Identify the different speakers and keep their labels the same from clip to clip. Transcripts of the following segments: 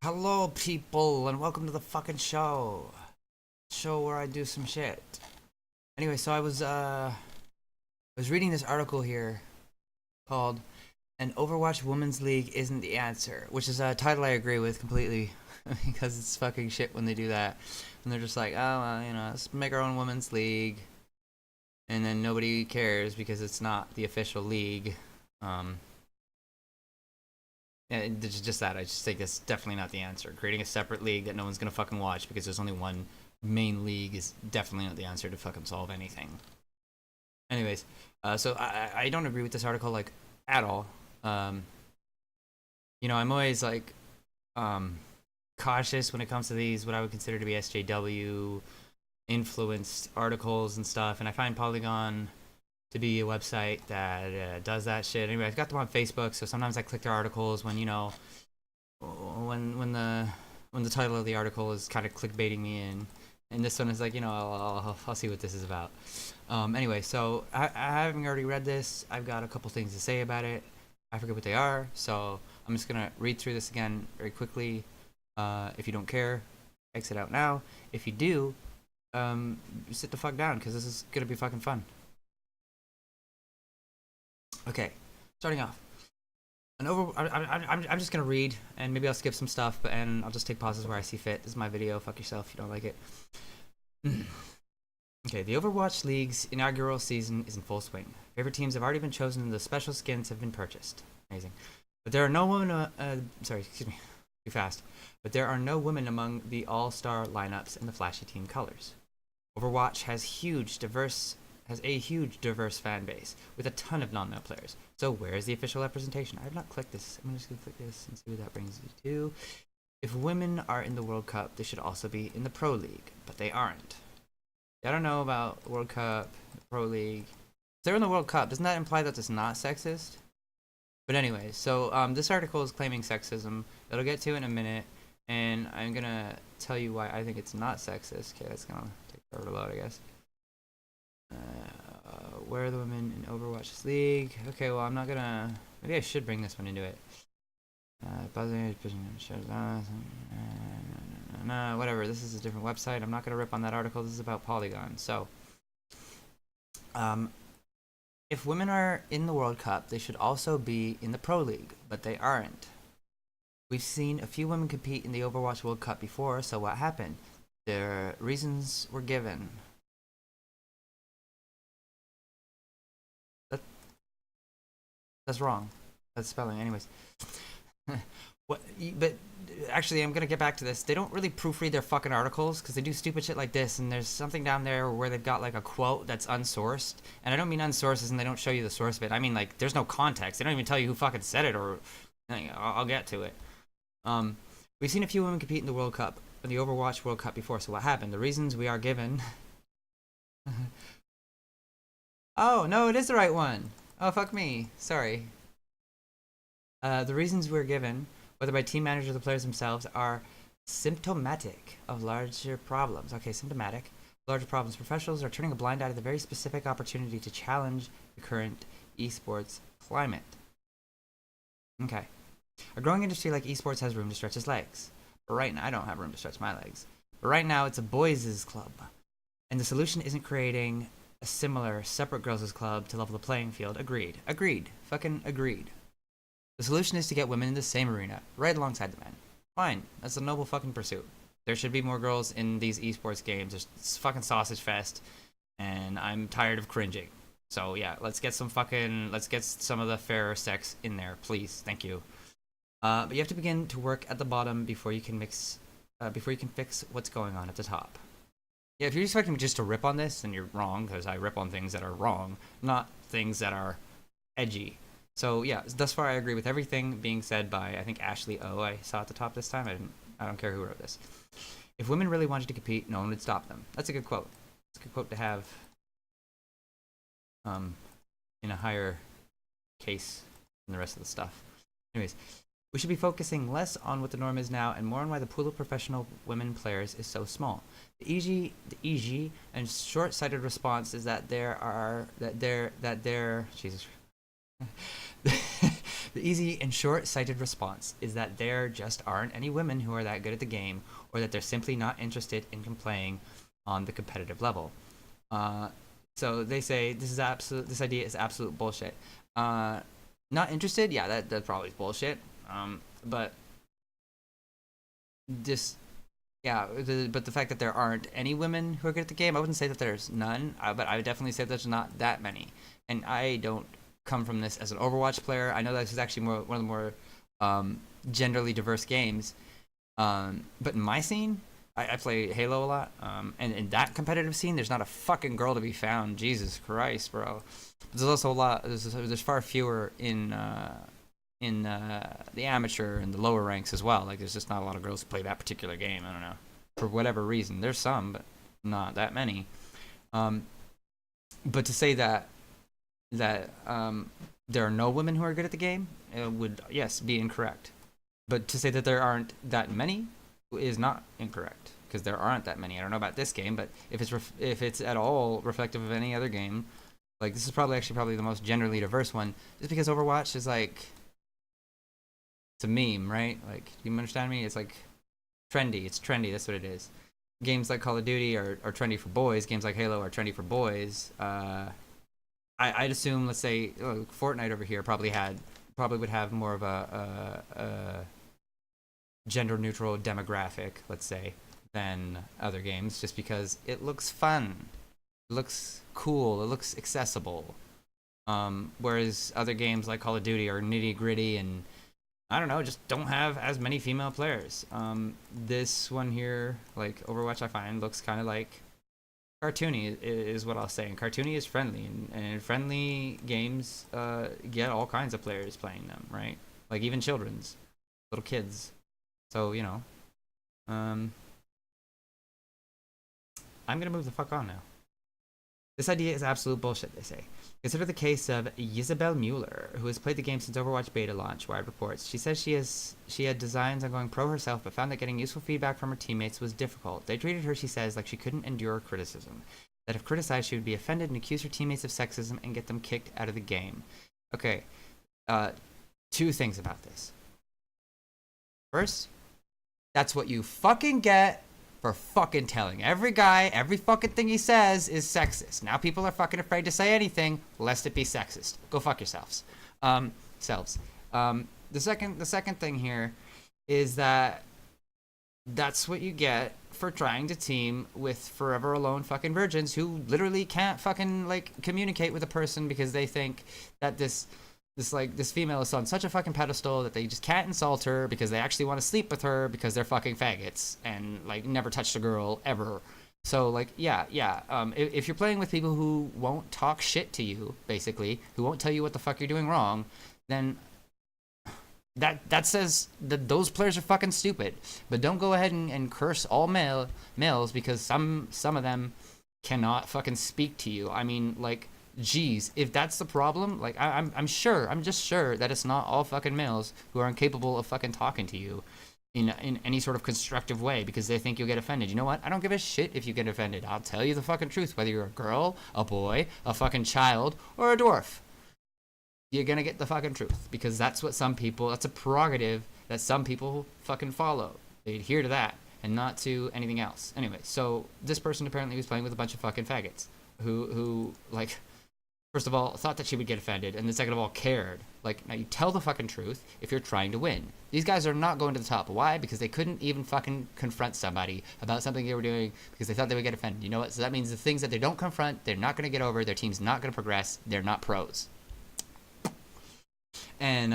Speaker 1: Hello, people, and welcome to the fucking show where I do some shit. Anyway, so I was reading this article here called "An Overwatch Women's League Isn't the Answer," which is a title I agree with completely because it's fucking shit when they do that. And they're just like, oh, well, let's make our own women's league, and then nobody cares because it's not the official league. And it's just that. I just think that's definitely not the answer. Creating a separate league that no one's gonna fucking watch because there's only one main league is definitely not the answer to fucking solve anything. Anyways, so I don't agree with this article like at all. I'm always like cautious when it comes to these what I would consider to be SJW influenced articles and stuff, and I find Polygon to be a website that does that shit. Anyway, I've got them on Facebook, so sometimes I click their articles when when the title of the article is kind of clickbaiting me in, and this one is like I'll see what this is about. Anyway, so I having already read this, I've got a couple things to say about it. I forget what they are, so I'm just gonna read through this again very quickly. If you don't care, exit out now. If you do, sit the fuck down because this is gonna be fucking fun. Okay, starting off. I'm just gonna read, and maybe I'll skip some stuff, and I'll just take pauses where I see fit. This is my video. Fuck yourself if you don't like it. Okay, the Overwatch League's inaugural season is in full swing. Favorite teams have already been chosen, and the special skins have been purchased. Amazing. But there are no women. Sorry, excuse me, too fast. But there are no women among the all-star lineups and the flashy team colors. Overwatch has a huge diverse fan base with a ton of non-male players. So where is the official representation? I have not clicked this. I'm just gonna click this and see what that brings me to. If women are in the World Cup, they should also be in the Pro League, but they aren't. I don't know about World Cup, Pro League. If they're in the World Cup, doesn't that imply that it's not sexist? But anyway, so this article is claiming sexism that I'll get to in a minute, and I'm gonna tell you why I think it's not sexist. Okay, that's gonna take forever to load, I guess. Where are the women in Overwatch League? Okay, well, I'm not gonna. Maybe I should bring this one into it. Whatever. This is a different website. I'm not gonna rip on that article. This is about Polygon. So, if women are in the World Cup, they should also be in the Pro League, but they aren't. We've seen a few women compete in the Overwatch World Cup before, so what happened? Their reasons were given. That's wrong. That's spelling. Anyways. But actually, I'm gonna get back to this. They don't really proofread their fucking articles because they do stupid shit like this. And there's something down there where they've got like a quote that's unsourced. And I don't mean unsourced as in they don't show you the source of it. I mean like there's no context. They don't even tell you who fucking said it or. I'll get to it. We've seen a few women compete in the World Cup, in the Overwatch World Cup before. So what happened? The reasons we are given. Oh no, it is the right one. Oh, fuck me. Sorry. The reasons we're given, whether by team managers or the players themselves, are symptomatic of larger problems. Okay, symptomatic. Larger problems. Professionals are turning a blind eye to the very specific opportunity to challenge the current eSports climate. Okay. A growing industry like eSports has room to stretch its legs. But right now, I don't have room to stretch my legs. But right now, it's a boys' club. And the solution isn't creating a similar, separate girls' club to level the playing field. Agreed. Agreed. Fucking agreed. The solution is to get women in the same arena, right alongside the men. Fine. That's a noble fucking pursuit. There should be more girls in these esports games. It's fucking sausage fest, and I'm tired of cringing. So yeah, let's get some of the fairer sex in there, please. Thank you. But you have to begin to work at the bottom before you can fix what's going on at the top. Yeah, if you're expecting me just to rip on this, then you're wrong, because I rip on things that are wrong, not things that are edgy. So yeah, thus far I agree with everything being said by, I think, Ashley O. I saw at the top this time. I don't care who wrote this. If women really wanted to compete, no one would stop them. That's a good quote. It's a good quote to have in a higher case than the rest of the stuff. Anyways, we should be focusing less on what the norm is now and more on why the pool of professional women players is so small. The easy and short-sighted response is that there The easy and short-sighted response is that there just aren't any women who are that good at the game, or that they're simply not interested in playing on the competitive level. So they say this idea is absolute bullshit. Not interested? Yeah, that probably is bullshit. But this, yeah, but the fact that there aren't any women who are good at the game, I wouldn't say that there's none, but I would definitely say there's not that many. And I don't come from this as an Overwatch player. I know this is actually one of the more genderly diverse games. But in my scene, I play Halo a lot, and in that competitive scene, there's not a fucking girl to be found. Jesus Christ, bro. There's also a lot. There's far fewer in the amateur and the lower ranks as well. Like, there's just not a lot of girls who play that particular game. I don't know, for whatever reason. There's some, but not that many. But to say that there are no women who are good at the game would, yes, be incorrect. But to say that there aren't that many is not incorrect, because there aren't that many. I don't know about this game, but if it's at all reflective of any other game, like, this is probably the most generally diverse one, just because Overwatch is like, it's a meme, right? Like, you understand me? It's like trendy. It's trendy. That's what it is. Games like Call of Duty are trendy for boys. Games like Halo are trendy for boys. I'd assume, let's say, Fortnite over here probably would have more of a gender neutral demographic, let's say, than other games, just because it looks fun, it looks cool, it looks accessible. Whereas other games like Call of Duty are nitty gritty and, I don't know, just don't have as many female players. This one here, like Overwatch, I find looks kind of like cartoony, is what I'll say. And cartoony is friendly, and friendly games get all kinds of players playing them, right? Like, even children's, little kids. So, you know, I'm gonna move the fuck on now. This idea is absolute bullshit, they say. Consider the case of Isabel Mueller, who has played the game since Overwatch beta launch, Wired reports. She says she had designs on going pro herself, but found that getting useful feedback from her teammates was difficult. They treated her, she says, like she couldn't endure criticism. That if criticized, she would be offended and accuse her teammates of sexism and get them kicked out of the game. Okay, two things about this. First, that's what you fucking get for fucking telling every guy every fucking thing he says is sexist. Now people are fucking afraid to say anything lest it be sexist. Go fuck yourselves. Selves. The second thing here is that that's what you get for trying to team with forever alone fucking virgins who literally can't fucking, like, communicate with a person because they think that this female is on such a fucking pedestal that they just can't insult her because they actually want to sleep with her because they're fucking faggots and, like, never touched a girl ever. So, like, yeah. If you're playing with people who won't talk shit to you, basically, who won't tell you what the fuck you're doing wrong, then that says that those players are fucking stupid. But don't go ahead and curse all males because some of them cannot fucking speak to you. I mean, like, geez, if that's the problem, like, I'm just sure that it's not all fucking males who are incapable of fucking talking to you in any sort of constructive way because they think you'll get offended. You know what? I don't give a shit if you get offended. I'll tell you the fucking truth, whether you're a girl, a boy, a fucking child, or a dwarf. You're gonna get the fucking truth because that's a prerogative that some people fucking follow. They adhere to that and not to anything else. Anyway, so this person apparently was playing with a bunch of fucking faggots who like, first of all, thought that she would get offended, and then second of all, cared. Like, now you tell the fucking truth if you're trying to win. These guys are not going to the top. Why? Because they couldn't even fucking confront somebody about something they were doing because they thought they would get offended. You know what? So that means the things that they don't confront, they're not going to get over, their team's not going to progress, they're not pros. And,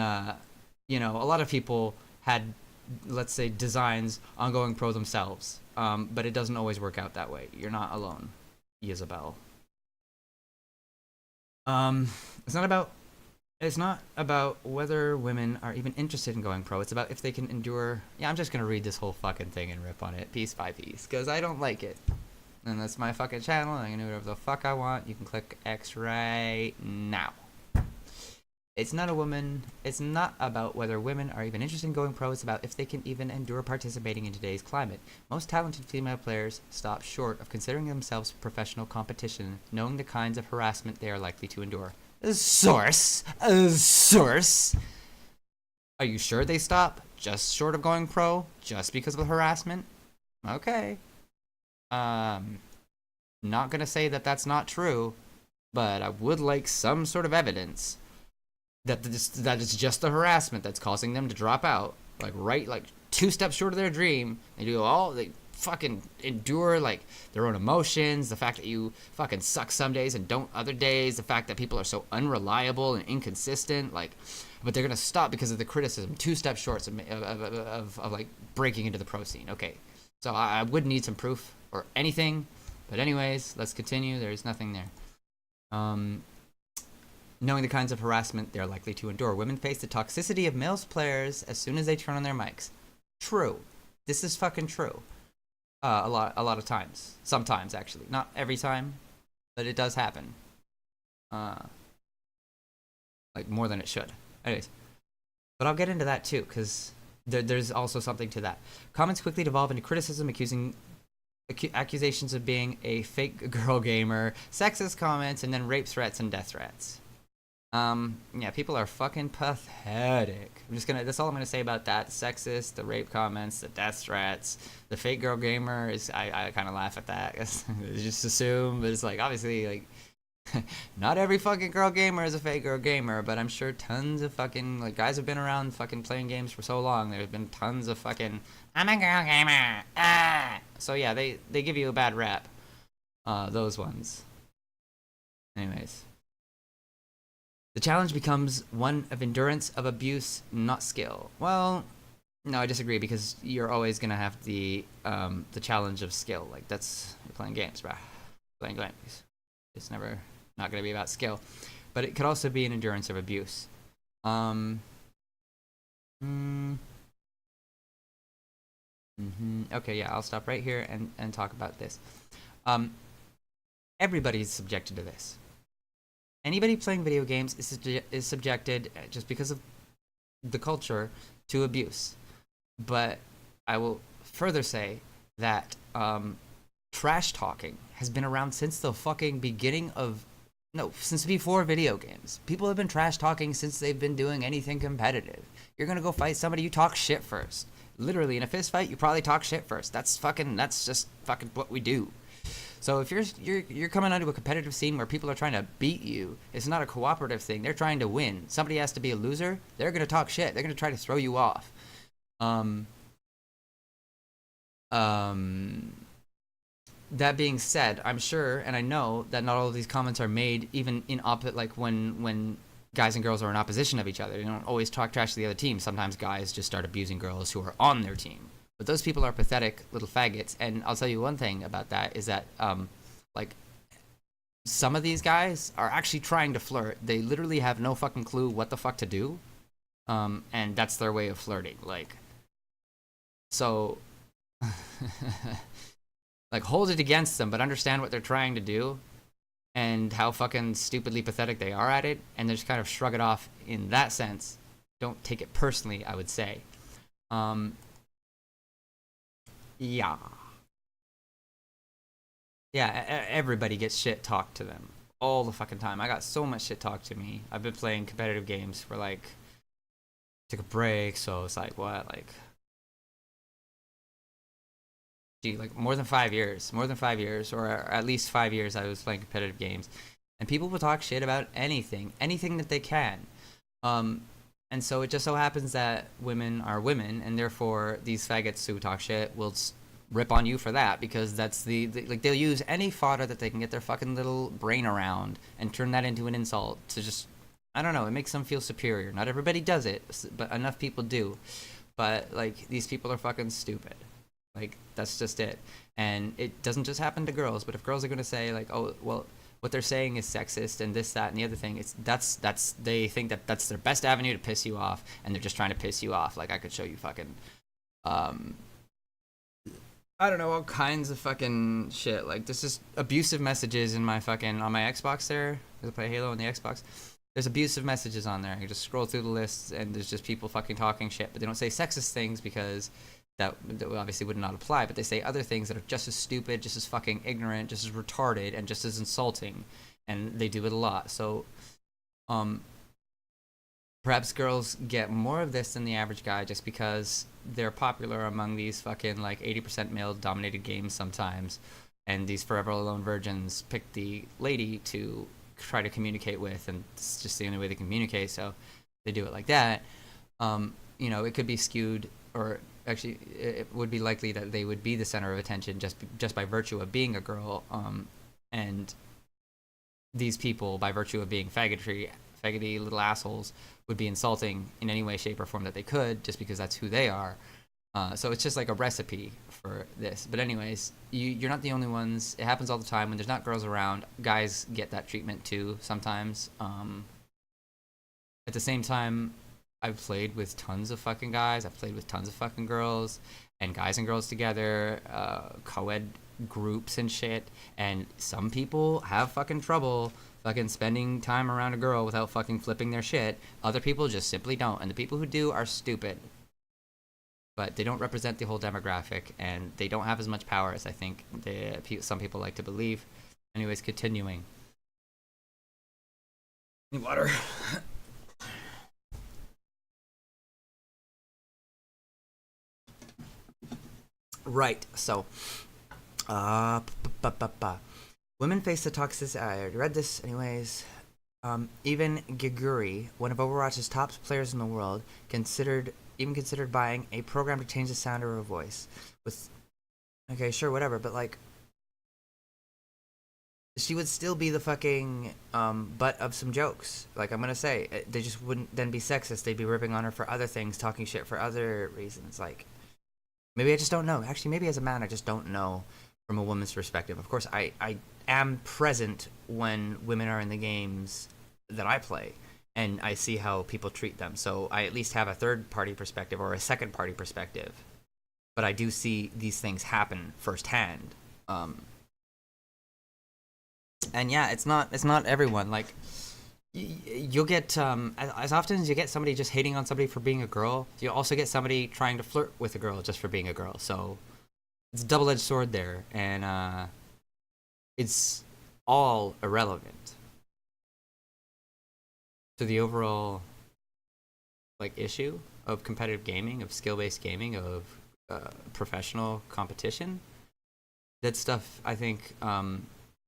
Speaker 1: you know, a lot of people had, let's say, designs on going pro themselves, but it doesn't always work out that way. You're not alone, Isabel. It's not about whether women are even interested in going pro. It's about if they can endure. Yeah, I'm just gonna read this whole fucking thing and rip on it piece by piece because I don't like it. And that's my fucking channel. I'm gonna do whatever the fuck I want. You can click X right now. It's not about whether women are even interested in going pro. It's about if they can even endure participating in today's climate. Most talented female players stop short of considering themselves professional competition, knowing the kinds of harassment they are likely to endure. Source. Are you sure they stop just short of going pro just because of the harassment? Okay. Not gonna say that that's not true, but I would like some sort of evidence that it's just the harassment that's causing them to drop out. Like 2 steps short of their dream. They fucking endure like their own emotions, the fact that you fucking suck some days and don't other days, the fact that people are so unreliable and inconsistent, like, but they're gonna stop because of the criticism. 2 steps short of like breaking into the pro scene. Okay, so I would need some proof or anything, but anyways, let's continue. There's nothing there. Knowing the kinds of harassment they're likely to endure, women face the toxicity of male players as soon as they turn on their mics. True. This is fucking true. A lot of times. Sometimes, actually. Not every time, but it does happen. Like, more than it should. Anyways. But I'll get into that, too, because there's also something to that. Comments quickly devolve into criticism, accusations of being a fake girl gamer, sexist comments, and then rape threats and death threats. Yeah, people are fucking pathetic. That's all I'm gonna say about that. The sexist, the rape comments, the death threats, the fake girl gamer is, I kind of laugh at that. Just assume, but it's like, obviously, like, not every fucking girl gamer is a fake girl gamer, but I'm sure tons of fucking, like, guys have been around fucking playing games for so long, there's been tons of fucking, I'm a girl gamer, So yeah, they give you a bad rap, those ones. Anyways. The challenge becomes one of endurance of abuse, not skill. Well, no, I disagree, because you're always gonna have the challenge of skill. Like, you're playing games, bruh. Playing games. It's never not gonna be about skill. But it could also be an endurance of abuse. Okay, yeah, I'll stop right here and talk about this. Everybody's subjected to this. Anybody playing video games is subjected, just because of the culture, to abuse. But I will further say that trash talking has been around since the fucking beginning of, since before video games. People have been trash talking since they've been doing anything competitive. You're gonna go fight somebody, you talk shit first. Literally, in a fist fight, you probably talk shit first. That's just fucking what we do. So if you're coming onto a competitive scene where people are trying to beat you, it's not a cooperative thing. They're trying to win. Somebody has to be a loser. They're gonna talk shit. They're gonna try to throw you off. That being said, I'm sure and I know that not all of these comments are made even in like when guys and girls are in opposition of each other. They don't always talk trash to the other team. Sometimes guys just start abusing girls who are on their team. But those people are pathetic little faggots, and I'll tell you one thing about that is that, like, some of these guys are actually trying to flirt. They literally have no fucking clue what the fuck to do, and that's their way of flirting. Like, so, like, hold it against them, but understand what they're trying to do, and how fucking stupidly pathetic they are at it, and just kind of shrug it off in that sense. Don't take it personally, I would say. Yeah. Yeah, everybody gets shit talked to them all the fucking time. I got so much shit talked to me. I've been playing competitive games for, like, took a break, so it's like, what, like, gee, like, more than 5 years, or at least 5 years I was playing competitive games. And people will talk shit about anything that they can. And so it just so happens that women are women, and therefore these faggots who talk shit will rip on you for that, because that's like, they'll use any fodder that they can get their fucking little brain around and turn that into an insult to just, I don't know, it makes them feel superior. Not everybody does it, but enough people do. But, like, these people are fucking stupid. Like, that's just it. And it doesn't just happen to girls, but if girls are gonna say, like, oh, well, what they're saying is sexist and this, that, and the other thing, they think that that's their best avenue to piss you off, and they're just trying to piss you off. Like, I could show you fucking, I don't know, all kinds of fucking shit. Like, there's just abusive messages in my fucking, on my Xbox there, because I play Halo on the Xbox. There's abusive messages on there. You just scroll through the lists, and there's just people fucking talking shit, but they don't say sexist things because that obviously would not apply, but they say other things that are just as stupid, just as fucking ignorant, just as retarded, and just as insulting, and they do it a lot. So, perhaps girls get more of this than the average guy just because they're popular among these fucking like 80% male dominated games sometimes, and these forever alone virgins pick the lady to try to communicate with, and it's just the only way they communicate, so they do it like that. You know, it could be skewed, or actually it would be likely that they would be the center of attention just by virtue of being a girl, and these people, by virtue of being faggoty little assholes, would be insulting in any way, shape, or form that they could, just because that's who they are. So it's just like a recipe for this. But anyways, you're not the only ones. It happens all the time. When there's not girls around, guys get that treatment too sometimes. At the same time, I've played with tons of fucking guys. I've played with tons of fucking girls, and guys and girls together, co-ed groups and shit. And some people have fucking trouble fucking spending time around a girl without fucking flipping their shit. Other people just simply don't. And the people who do are stupid. But they don't represent the whole demographic, and they don't have as much power as I think some people like to believe. Anyways, continuing. Need water. Right, so women face the toxicity. I already read this anyways. Even Giguri, one of Overwatch's top players in the world, considered buying a program to change the sound of her voice. Okay, sure, whatever, but like, she would still be the fucking butt of some jokes. Like, I'm gonna say, they just wouldn't then be sexist. They'd be ripping on her for other things, talking shit for other reasons. Like, maybe I just don't know. Actually, maybe as a man, I just don't know from a woman's perspective. Of course, I am present when women are in the games that I play, and I see how people treat them. So I at least have a third-party perspective or a second-party perspective. But I do see these things happen firsthand. And yeah, it's not everyone. Like, you'll get as often as you get somebody just hating on somebody for being a girl, you also get somebody trying to flirt with a girl just for being a girl. So it's a double-edged sword there, and it's all irrelevant to the overall like issue of competitive gaming, of skill-based gaming, of professional competition. That stuff, I think,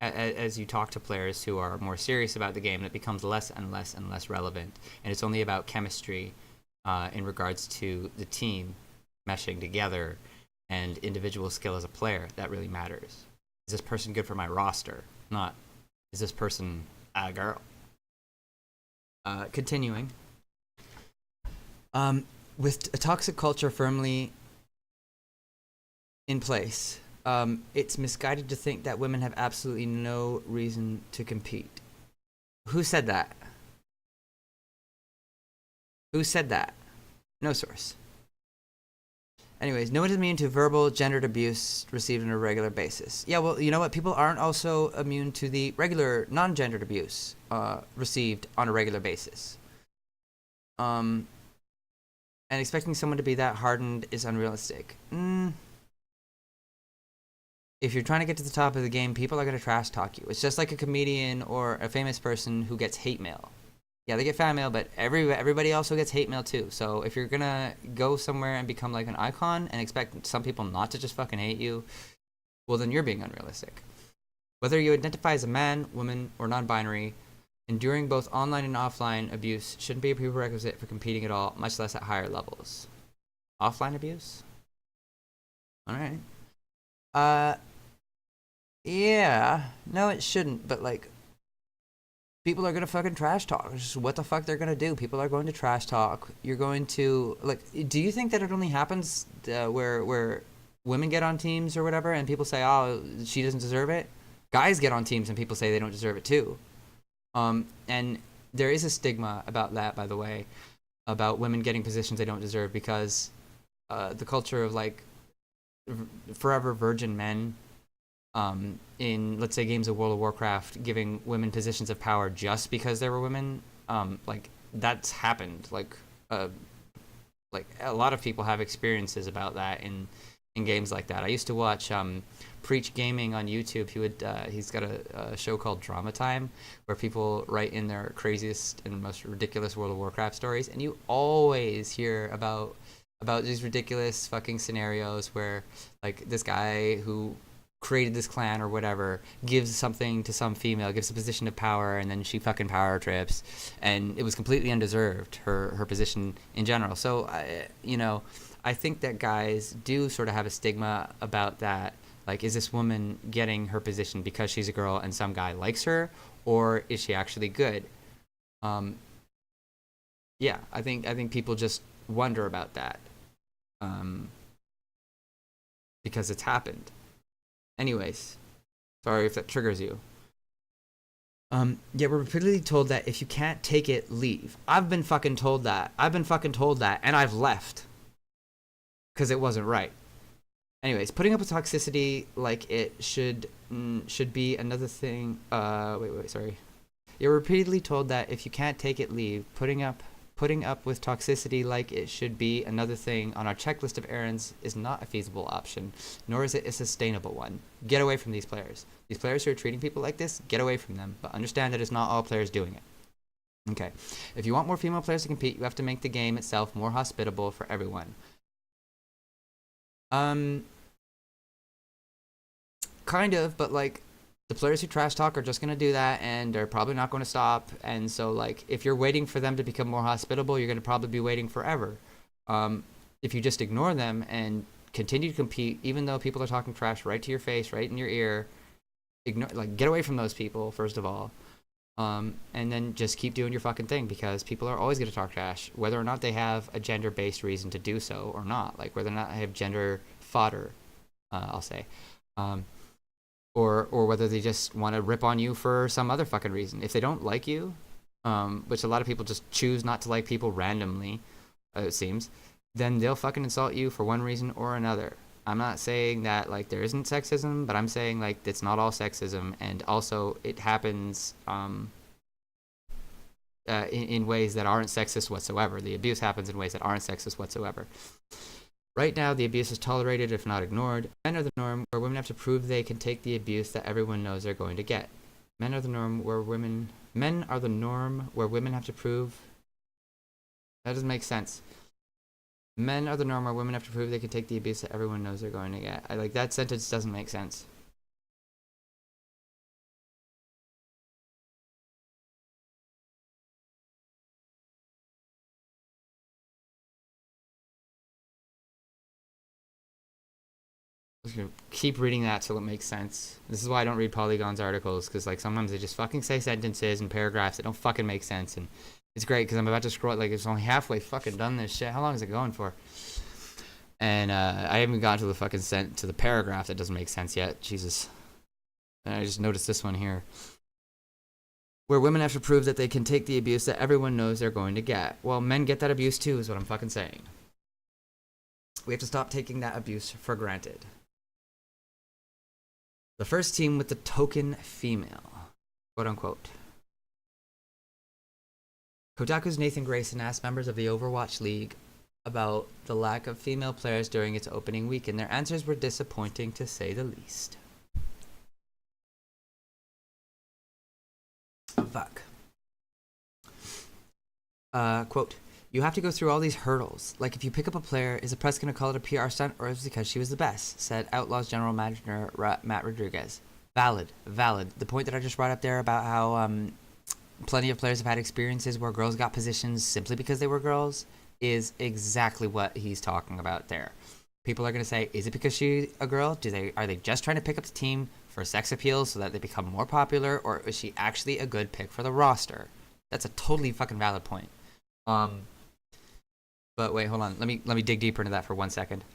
Speaker 1: as you talk to players who are more serious about the game, it becomes less and less and less relevant, and it's only about chemistry in regards to the team meshing together and individual skill as a player that really matters. Is this person good for my roster? Not, is this person a girl? Continuing. With a toxic culture firmly in place, it's misguided to think that women have absolutely no reason to compete. Who said that? Who said that? No source. Anyways, no one is immune to verbal gendered abuse received on a regular basis. Yeah, well, you know what? People aren't also immune to the regular non-gendered abuse received on a regular basis. And expecting someone to be that hardened is unrealistic. If you're trying to get to the top of the game, people are going to trash talk you. It's just like a comedian or a famous person who gets hate mail. Yeah, they get fan mail, but everybody also gets hate mail too. So if you're going to go somewhere and become like an icon and expect some people not to just fucking hate you, well, then you're being unrealistic. Whether you identify as a man, woman, or non-binary, enduring both online and offline abuse shouldn't be a prerequisite for competing at all, much less at higher levels. Offline abuse? All right. Yeah. No, it shouldn't, but like, people are gonna fucking trash talk. It's just what the fuck they're gonna do. People are going to trash talk. You're going to, like, do you think that it only happens where women get on teams or whatever and people say, oh, she doesn't deserve it? Guys get on teams and people say they don't deserve it too. And there is a stigma about that, by the way, about women getting positions they don't deserve, because the culture of like forever virgin men in, let's say, games of World of Warcraft, giving women positions of power just because they were women, like, that's happened. Like a lot of people have experiences about that in in games like that. I used to watch Preach Gaming on YouTube. He's got a show called Drama Time where people write in their craziest and most ridiculous World of Warcraft stories, and you always hear about these ridiculous fucking scenarios where like this guy who created this clan or whatever gives something to some female, gives a position of power, and then she fucking power trips, and it was completely undeserved, her position in general. So I think that guys do sort of have a stigma about that. Like, is this woman getting her position because she's a girl and some guy likes her, or is she actually good? Yeah, I think people just wonder about that, because it's happened. Anyways, sorry if that triggers you. Yeah, we're repeatedly told that if you can't take it, leave. I've been fucking told that, and I've left because it wasn't right. Anyways, putting up with toxicity like it should be another thing. Sorry. You're repeatedly told that if you can't take it, leave. Putting up with toxicity like it should be another thing on our checklist of errands is not a feasible option, nor is it a sustainable one. Get away from these players. These players who are treating people like this, get away from them, but understand that it's not all players doing it. Okay. If you want more female players to compete, you have to make the game itself more hospitable for everyone. Kind of, but like, the players who trash talk are just going to do that, and they're probably not going to stop. And so, like, if you're waiting for them to become more hospitable, you're going to probably be waiting forever. If you just ignore them and continue to compete, even though people are talking trash right to your face, right in your ear, get away from those people, first of all. And then just keep doing your fucking thing, because people are always going to talk trash, whether or not they have a gender-based reason to do so or not. Like, whether or not they have gender fodder, I'll say. Or whether they just want to rip on you for some other fucking reason. If they don't like you, which a lot of people just choose not to like people randomly, it seems, then they'll fucking insult you for one reason or another. I'm not saying that like there isn't sexism, but I'm saying like it's not all sexism, and also it happens in ways that aren't sexist whatsoever. The abuse happens in ways that aren't sexist whatsoever. Right now, the abuse is tolerated, if not ignored. Men are the norm, where women have to prove they can take the abuse that everyone knows they're going to get. Men are the norm, where women have to prove. That doesn't make sense. Men are the norm, where women have to prove they can take the abuse that everyone knows they're going to get. That sentence doesn't make sense. I'm just gonna keep reading that till it makes sense. This is why I don't read Polygon's articles, because like sometimes they just fucking say sentences and paragraphs that don't fucking make sense, and it's great because I'm about to scroll. Like, it's only halfway fucking done this shit. How long is it going for? And I haven't gotten to the fucking to the paragraph that doesn't make sense yet. Jesus. And I just noticed this one here, where women have to prove that they can take the abuse that everyone knows they're going to get. Well, men get that abuse too, is what I'm fucking saying. We have to stop taking that abuse for granted. The first team with the token female, quote unquote. Kotaku's Nathan Grayson asked members of the Overwatch League about the lack of female players during its opening week, and their answers were disappointing to say the least. Fuck. Quote, you have to go through all these hurdles. Like, if you pick up a player, is the press going to call it a PR stunt, or is it because she was the best? Said Outlaws General Manager Matt Rodriguez. Valid. The point that I just brought up there about how plenty of players have had experiences where girls got positions simply because they were girls is exactly what he's talking about there. People are going to say, is it because she's a girl? Are they just trying to pick up the team for sex appeal so that they become more popular, or is she actually a good pick for the roster? That's a totally fucking valid point. But wait, hold on. Let me dig deeper into that for 1 second.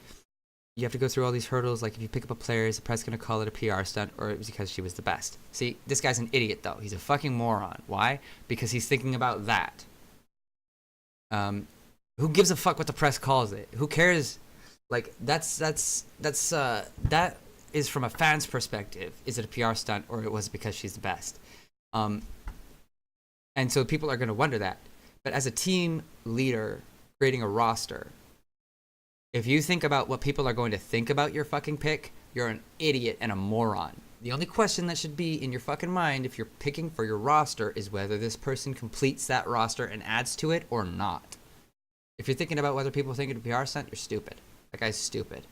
Speaker 1: You have to go through all these hurdles. Like, if you pick up a player, is the press going to call it a PR stunt, or it was because she was the best? See, this guy's an idiot, though. He's a fucking moron. Why? Because he's thinking about that. Who gives a fuck what the press calls it? Who cares? Like, that is from a fan's perspective. Is it a PR stunt, or it was because she's the best? And so people are going to wonder that. But as a team leader creating a roster, If you think about what people are going to think about your fucking pick, you're an idiot and a moron. The only question that should be in your fucking mind if you're picking for your roster is whether this person completes that roster and adds to it or not. If you're thinking about whether people think it's a PR stunt, you're stupid. That guy's stupid.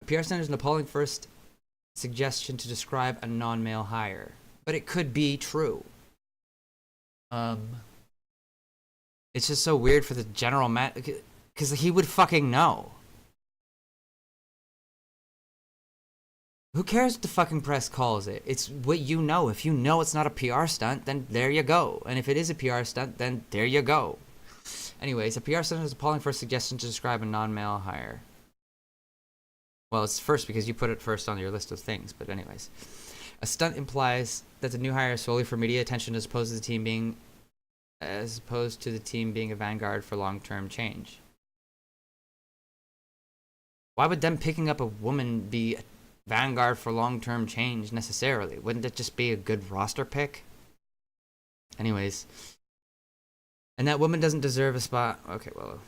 Speaker 1: A PR stunt is an appalling first suggestion to describe a non-male hire. But it could be true. It's just so weird for the general because he would fucking know. Who cares what the fucking press calls it? It's what you know. If you know it's not a PR stunt, then there you go. And if it is a PR stunt, then there you go. Anyways, a PR stunt is appalling first suggestion to describe a non-male hire. Well, it's first because you put it first on your list of things. But anyways, a stunt implies that the new hire is solely for media attention as opposed to the team being a vanguard for long-term change. Why would them picking up a woman be a vanguard for long-term change necessarily? Wouldn't it just be a good roster pick? Anyways, and that woman doesn't deserve a spot. Okay, well,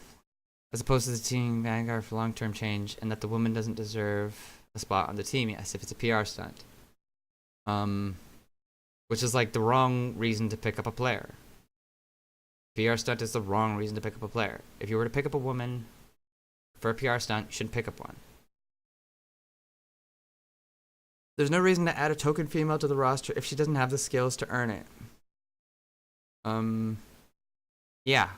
Speaker 1: as opposed to the team vanguard for long-term change, and that the woman doesn't deserve a spot on the team. Yes, if it's a PR stunt, which is like the wrong reason to pick up a player. PR stunt is the wrong reason to pick up a player. If you were to pick up a woman for a PR stunt, you shouldn't pick up one. There's no reason to add a token female to the roster if she doesn't have the skills to earn it. Yeah.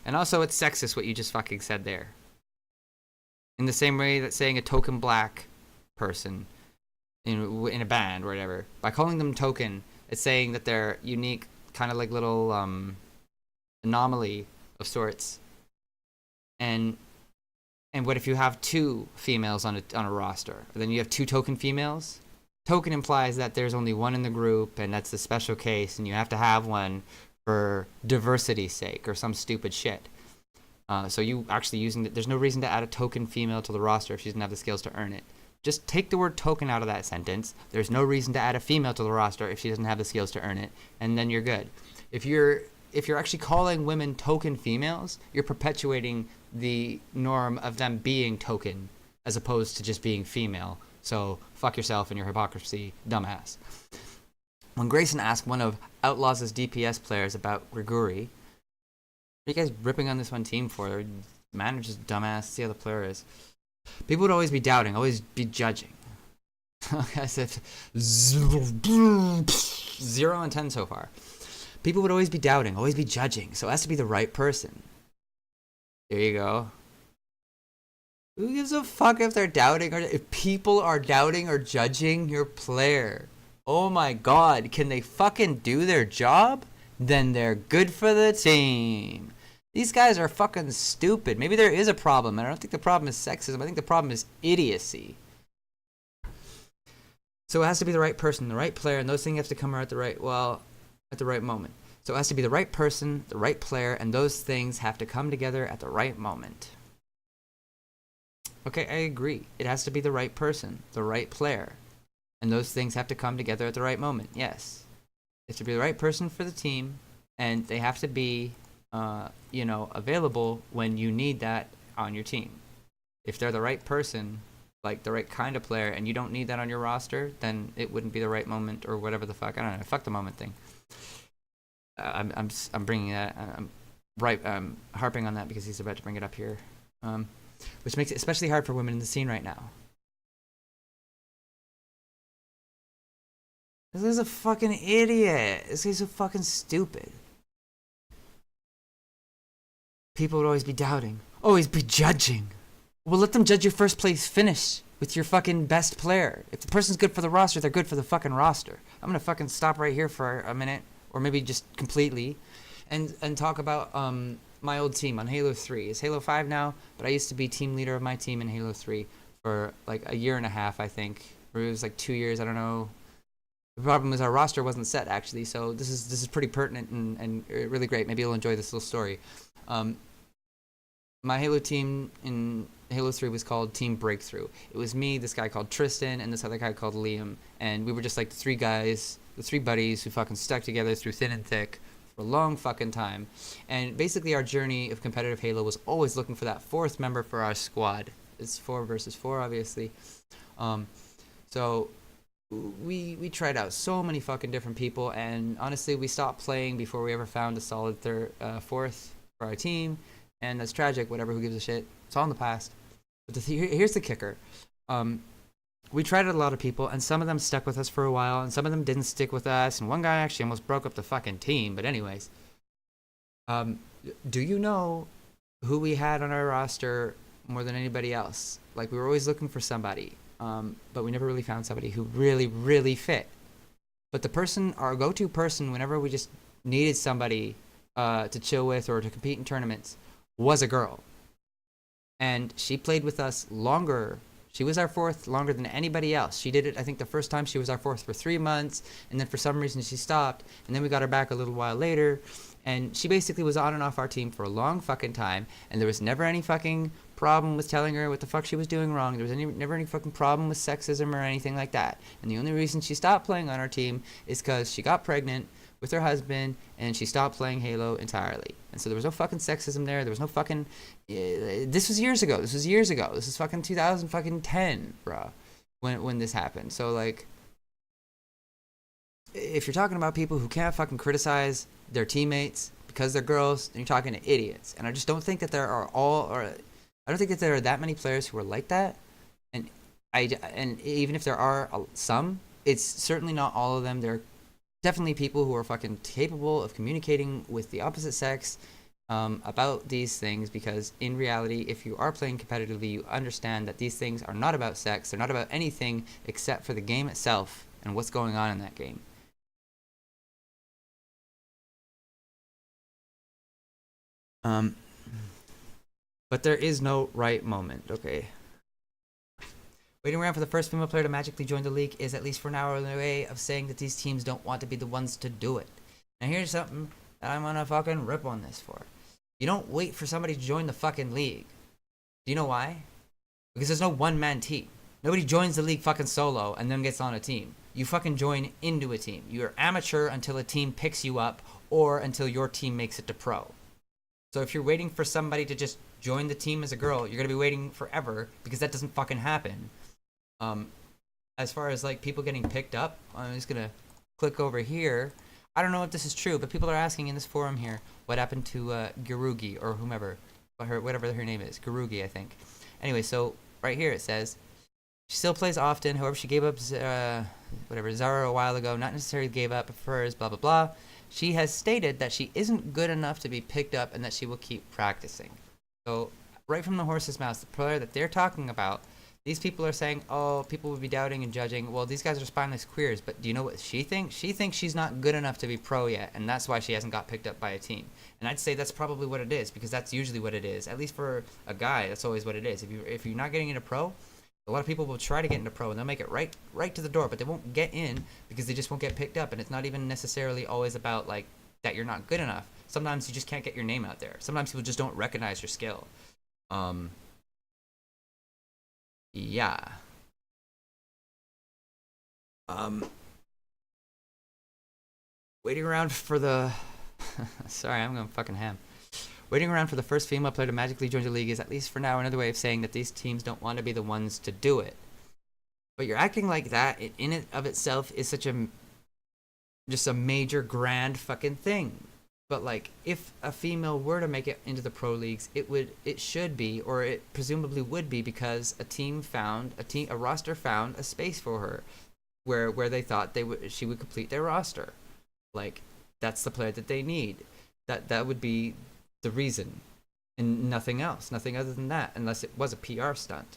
Speaker 1: And also, it's sexist what you just fucking said there. In the same way that saying a token black person in a band or whatever, by calling them token, it's saying that they're unique, kind of like little anomaly of sorts. And what if you have two females on a roster? Then you have two token females. Token implies that there's only one in the group, and that's a special case, and you have to have one for diversity's sake or some stupid shit. So you actually using there's no reason to add a token female to the roster if she doesn't have the skills to earn it. Just take the word token out of that sentence. There's no reason to add a female to the roster if she doesn't have the skills to earn it, and then you're good. If you're actually calling women token females, you're perpetuating the norm of them being token as opposed to just being female. So fuck yourself and your hypocrisy, dumbass. When Grayson asked one of Outlaws' DPS players about Grigori, what are you guys ripping on this one team for? Manager's dumbass, see how the player is. People would always be doubting, always be judging. I said 0 and 10 so far. People would always be doubting, always be judging, so it has to be the right person. There you go. Who gives a fuck if they're doubting or if people are doubting or judging your player? Oh my god, can they fucking do their job? Then they're good for the team. These guys are fucking stupid. Maybe there is a problem, and I don't think the problem is sexism. I think the problem is idiocy. So it has to be the right person, the right player, and those things have to come out at the right moment. So it has to be the right person, the right player, and those things have to come together at the right moment. Okay, I agree. It has to be the right person, the right player, and those things have to come together at the right moment. Yes. It should be the right person for the team, and they have to be, available when you need that on your team. If they're the right person, like the right kind of player, and you don't need that on your roster, then it wouldn't be the right moment or whatever the fuck. I don't know. Fuck the moment thing. I'm bringing that. I'm harping on that because he's about to bring it up here, which makes it especially hard for women in the scene right now. This is a fucking idiot. This guy's so fucking stupid. People would always be doubting, always be judging. Well, let them judge your first place finish with your fucking best player. If the person's good for the roster, they're good for the fucking roster. I'm gonna fucking stop right here for a minute, or maybe just completely, and talk about my old team on Halo 3. It's Halo 5 now, but I used to be team leader of my team in Halo 3 for like a year and a half, I think. Or it was like 2 years, I don't know. The problem is our roster wasn't set, actually, so this is pretty pertinent and really great. Maybe you'll enjoy this little story. My Halo team in Halo 3 was called Team Breakthrough. It was me, this guy called Tristan, and this other guy called Liam, and we were just like the three buddies who fucking stuck together through thin and thick for for a long fucking time. And basically our journey of competitive Halo was always looking for that fourth member for our squad. It's 4 versus 4, obviously. So we tried out so many fucking different people, and honestly, we stopped playing before we ever found a solid fourth for our team, and that's tragic. Whatever, who gives a shit? It's all in the past. But here's the kicker. We tried out a lot of people, and some of them stuck with us for a while, and some of them didn't stick with us, and one guy actually almost broke up the fucking team. But anyways, do you know who we had on our roster more than anybody else? Like, we were always looking for somebody, but we never really found somebody who really fit. But the person, our go-to person, whenever we just needed somebody to chill with or to compete in tournaments, was a girl. And she played with us longer. She was our fourth longer than anybody else. She did it, I think the first time she was our fourth for 3 months, and then for some reason she stopped, and then we got her back a little while later, and she basically was on and off our team for a long fucking time, and there was never any fucking problem with telling her what the fuck she was doing wrong. There was never any fucking problem with sexism or anything like that. And the only reason she stopped playing on our team is because she got pregnant with her husband, and she stopped playing Halo entirely. And so there was no fucking sexism there. There was no fucking... this was years ago. This is fucking 2010, bro, when this happened. So, like, if you're talking about people who can't fucking criticize their teammates because they're girls, then you're talking to idiots. And I just don't think that there are I don't think that there are that many players who are like that. And even if there are some, it's certainly not all of them. There are definitely people who are fucking capable of communicating with the opposite sex about these things, because in reality, if you are playing competitively, you understand that these things are not about sex. They're not about anything except for the game itself and what's going on in that game. But there is no right moment, okay? Waiting around for the first female player to magically join the league is, at least for now, a way of saying that these teams don't want to be the ones to do it. Now here's something that I'm gonna fucking rip on this for. You don't wait for somebody to join the fucking league. Do you know why? Because there's no one-man team. Nobody joins the league fucking solo and then gets on a team. You fucking join into a team. You're amateur until a team picks you up, or until your team makes it to pro. So if you're waiting for somebody to just join the team as a girl, you're gonna be waiting forever, because that doesn't fucking happen. As far as like people getting picked up, I'm just gonna click over here. I don't know if this is true, but people are asking in this forum here what happened to Garugi or whomever, whatever her name is, Garugi, I think. Anyway, so right here it says she still plays often. However, she gave up Zara a while ago. Not necessarily gave up, prefers blah blah blah. She has stated that she isn't good enough to be picked up and that she will keep practicing. So right from the horse's mouth, the player that they're talking about, these people are saying, oh, people would be doubting and judging. Well, these guys are spineless queers, but do you know what she thinks? She thinks she's not good enough to be pro yet, and that's why she hasn't got picked up by a team. And I'd say that's probably what it is, because that's usually what it is. At least for a guy, that's always what it is. If you're not getting into pro, a lot of people will try to get into pro, and they'll make it right to the door, but they won't get in because they just won't get picked up. And it's not even necessarily always about like that you're not good enough. Sometimes you just can't get your name out there. Sometimes people just don't recognize your skill. Yeah. Waiting around for the... Sorry, I'm going fucking ham. Waiting around for the first female player to magically join the league is, at least for now, another way of saying that these teams don't want to be the ones to do it. But you're acting like that in and of itself is such just a major grand fucking thing. But like, if a female were to make it into the pro leagues, it should be, or it presumably would be, because a roster found a space for her where they thought she would complete their roster. Like, that's the player that they need. That would be the reason, and nothing else, nothing other than that, unless it was a PR stunt.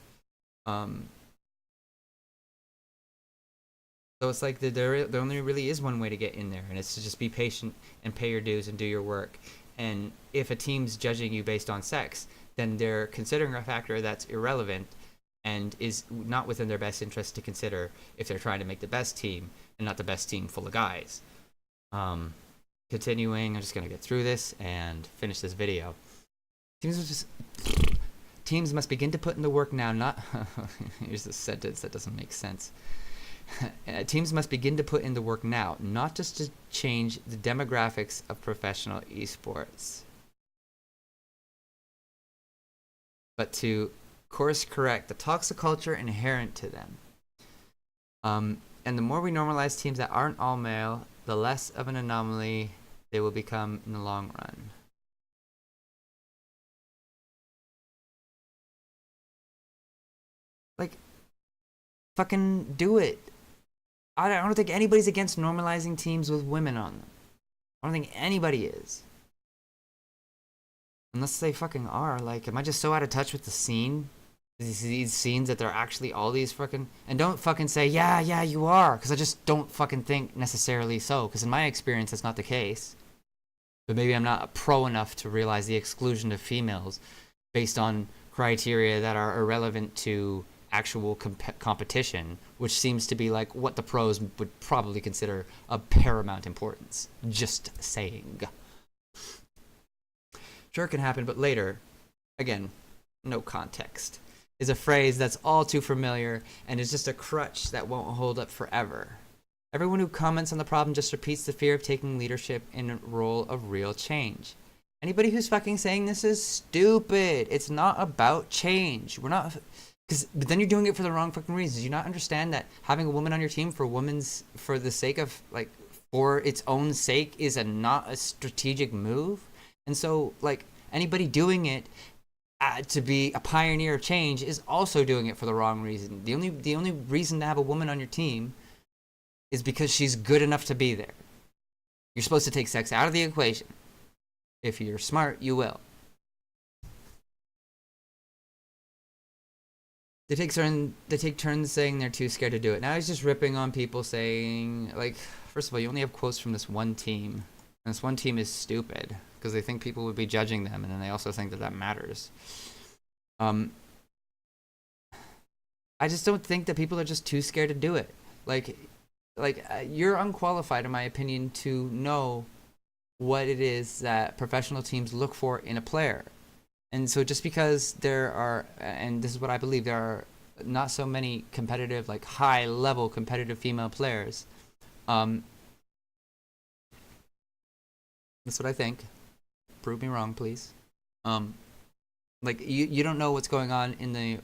Speaker 1: So it's like there only really is one way to get in there, and it's to just be patient and pay your dues and do your work. And if a team's judging you based on sex, then they're considering a factor that's irrelevant and is not within their best interest to consider if they're trying to make the best team and not the best team full of guys. Continuing, I'm just going to get through this and finish this video. Teams must begin to put in the work now, not... Here's a sentence that doesn't make sense. Teams must begin to put in the work now, not just to change the demographics of professional esports, but to course correct the toxic culture inherent to them. And the more we normalize teams that aren't all male, the less of an anomaly they will become in the long run. Like, fucking do it. I don't think anybody's against normalizing teams with women on them. I don't think anybody is. Unless they fucking are. Like, am I just so out of touch with the scene? These scenes that they're actually all these fucking... And don't fucking say, yeah, you are. Because I just don't fucking think necessarily so. Because in my experience, that's not the case. But maybe I'm not pro enough to realize the exclusion of females based on criteria that are irrelevant to actual competition, which seems to be like what the pros would probably consider of paramount importance. Just saying. Sure, it can happen, but later, again, no context, is a phrase that's all too familiar and is just a crutch that won't hold up forever. Everyone who comments on the problem just repeats the fear of taking leadership in a role of real change. Anybody who's fucking saying this is stupid. It's not about change. We're not... But then you're doing it for the wrong fucking reasons. You not understand that having a woman on your team for the sake of, like, for its own sake is not a strategic move? And so, like, anybody doing it to be a pioneer of change is also doing it for the wrong reason. The only reason to have a woman on your team is because she's good enough to be there. You're supposed to take sex out of the equation. If you're smart, you will. They take turns saying they're too scared to do it. Now he's just ripping on people saying, like, first of all, you only have quotes from this one team. And this one team is stupid because they think people would be judging them, and then they also think that matters. I just don't think that people are just too scared to do it. Like you're unqualified, in my opinion, to know what it is that professional teams look for in a player. And so just because there are, and this is what I believe, there are not so many competitive, like high-level competitive female players. That's what I think. Prove me wrong, please. Like you don't know what's going on in the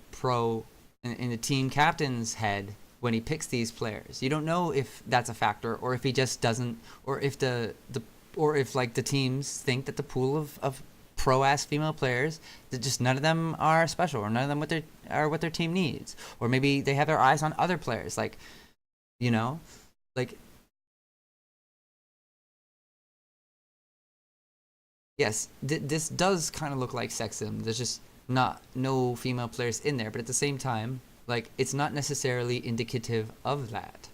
Speaker 1: in the team captain's head when he picks these players. You don't know if that's a factor, or if he just doesn't, or if if like the teams think that the pool of pro-ass female players, that just none of them are special, or none of them what their team needs, or maybe they have their eyes on other players, like, you know, like, yes, this does kind of look like sexism. There's just no female players in there, but at the same time, like, it's not necessarily indicative of that.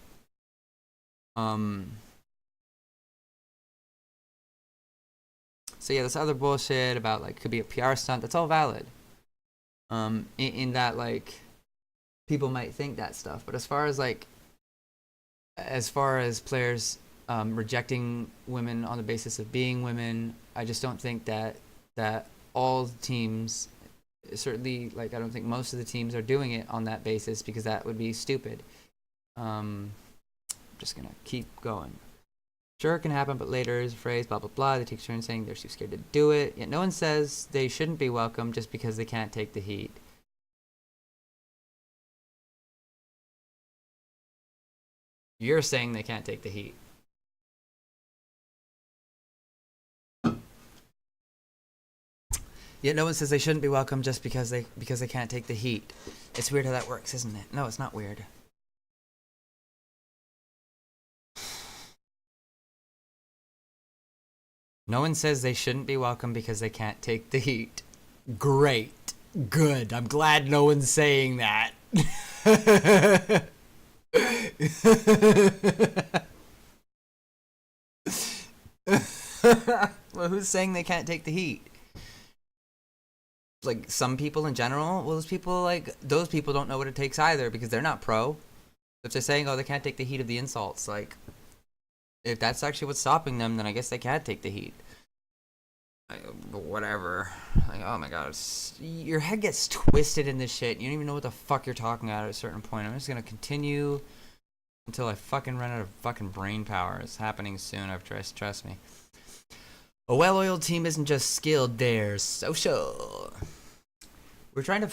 Speaker 1: So yeah, this other bullshit about, like, could be a PR stunt, that's all valid. In that, like, people might think that stuff, but as far as players rejecting women on the basis of being women, I just don't think that all teams, certainly, like, I don't think most of the teams are doing it on that basis, because that would be stupid. I'm just gonna keep going. Sure, it can happen, but later is a phrase, blah, blah, blah. They take turns saying they're too scared to do it. Yet no one says they shouldn't be welcome just because they can't take the heat. You're saying they can't take the heat. Yet no one says they shouldn't be welcome just because they can't take the heat. It's weird how that works, isn't it? No, it's not weird. No one says they shouldn't be welcome because they can't take the heat. Great. Good. I'm glad no one's saying that. Well, who's saying they can't take the heat? Like, some people in general? Well, those people don't know what it takes either, because they're not pro. If they're saying, oh, they can't take the heat of the insults, like, if that's actually what's stopping them, then I guess they can't take the heat. But whatever. Like, oh my god, your head gets twisted in this shit. You don't even know what the fuck you're talking about at a certain point. I'm just gonna continue until I fucking run out of fucking brain power. It's happening soon, trust me. A well-oiled team isn't just skilled, they're social. We're trying to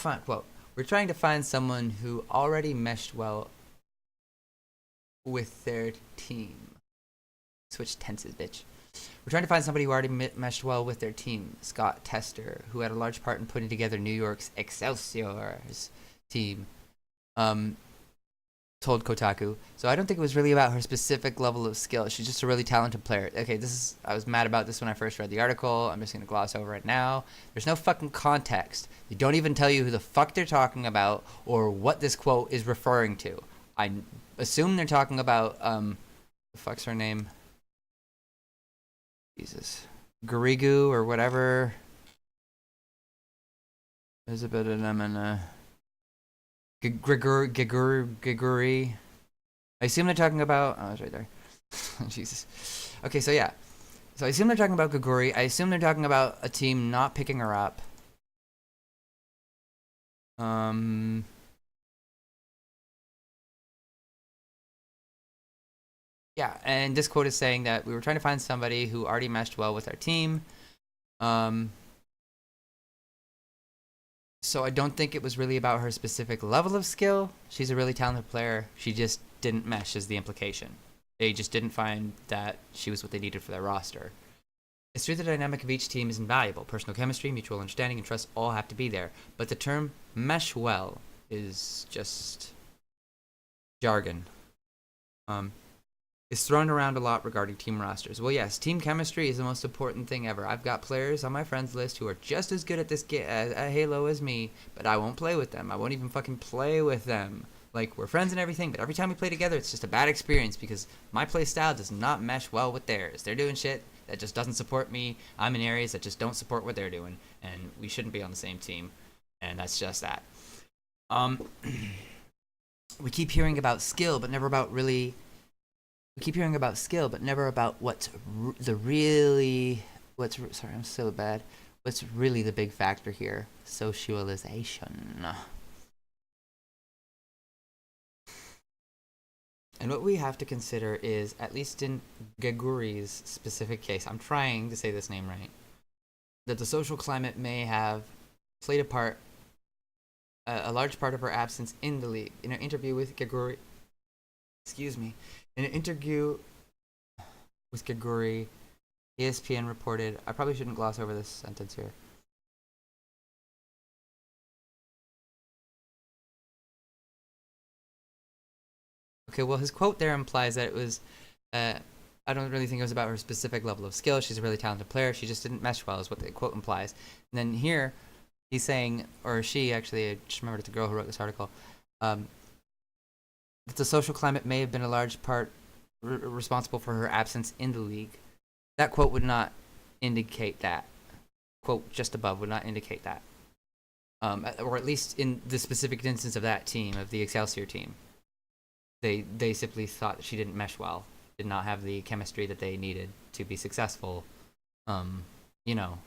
Speaker 1: find someone who already meshed well with their team. Switch tenses, bitch. We're trying to find somebody who already meshed well with their team. Scott Tester, who had a large part in putting together New York's Excelsior's team, told Kotaku. So I don't think it was really about her specific level of skill. She's just a really talented player. Okay, I was mad about this when I first read the article. I'm just going to gloss over it now. There's no fucking context. They don't even tell you who the fuck they're talking about or what this quote is referring to. I assume they're talking about, the fuck's her name? Jesus. Garigu or whatever. There's a bit of them in, Giguri. I assume they're talking about... Oh, it's right there. Jesus. Okay, so yeah. So I assume they're talking about Giguri. I assume they're talking about a team not picking her up. Yeah, and this quote is saying that we were trying to find somebody who already meshed well with our team. So I don't think it was really about her specific level of skill. She's a really talented player. She just didn't mesh is the implication. They just didn't find that she was what they needed for their roster. It's true the dynamic of each team is invaluable. Personal chemistry, mutual understanding, and trust all have to be there. But the term mesh well is just jargon. Is thrown around a lot regarding team rosters. Well, yes, team chemistry is the most important thing ever. I've got players on my friends list who are just as good at this at Halo as me, but I won't play with them. I won't even fucking play with them. Like, we're friends and everything, but every time we play together, it's just a bad experience because my play style does not mesh well with theirs. They're doing shit that just doesn't support me. I'm in areas that just don't support what they're doing, and we shouldn't be on the same team. And that's just that. We keep hearing about skill, but never about really... We keep hearing about skill, but never about what's really the big factor here. Socialization. And what we have to consider is, at least in Gaguri's specific case, I'm trying to say this name right, that the social climate may have played a large part of her absence in the league. In an interview with Gaguri, in an interview with Giguri, ESPN reported... I probably shouldn't gloss over this sentence here. Okay, well, his quote there implies that it was... I don't really think it was about her specific level of skill. She's a really talented player. She just didn't mesh well, is what the quote implies. And then here, he's saying... Or she, actually, I just remembered it's the girl who wrote this article. That the social climate may have been a large part responsible for her absence in the league. That quote would not indicate that. Quote just above would not indicate that. Or at least in the specific instance of that team, of the Excelsior team. They simply thought she didn't mesh well, did not have the chemistry that they needed to be successful. You know.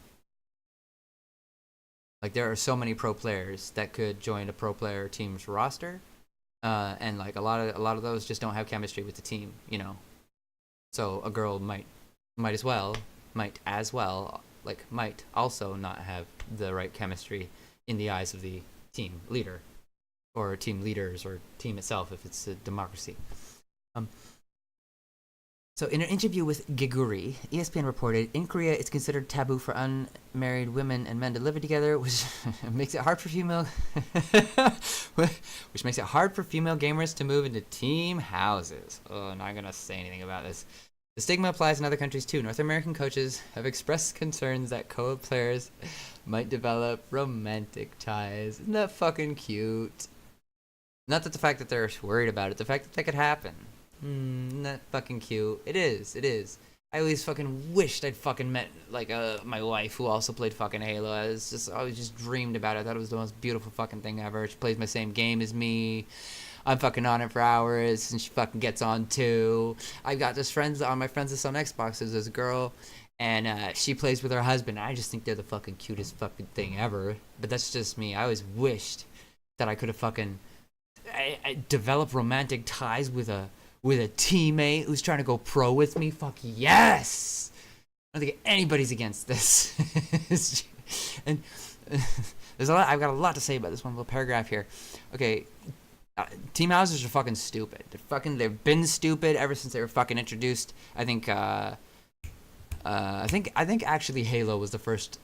Speaker 1: Like, there are so many pro players that could join a pro player team's roster. And like a lot of those just don't have chemistry with the team, you know. So a girl might also not have the right chemistry in the eyes of the team leader, or team leaders, or team itself if it's a democracy. So in an interview with Giguri, ESPN reported, in Korea it's considered taboo for unmarried women and men to live together, which makes it hard for female gamers to move into team houses. Oh, I'm not gonna say anything about this. The stigma applies in other countries too. North American coaches have expressed concerns that co-ed players might develop romantic ties. Isn't that fucking cute? Not that the fact that they're worried about it, the fact that could happen. Isn't that fucking cute? It is. I always fucking wished I'd fucking met, like, my wife who also played fucking Halo. I always just dreamed about it. I thought it was the most beautiful fucking thing ever. She plays my same game as me. I'm fucking on it for hours, and she fucking gets on too. I've got this friends on my friends list on Xbox. There's this girl, and she plays with her husband. I just think they're the fucking cutest fucking thing ever. But that's just me. I always wished that I could have fucking... I developed romantic ties with a with a teammate who's trying to go pro with me. Fuck yes. I don't think anybody's against this. And there's a lot. I've got a lot to say about this one little paragraph here. Okay, team houses are fucking stupid. They've been stupid ever since they were fucking introduced. I think actually Halo was the first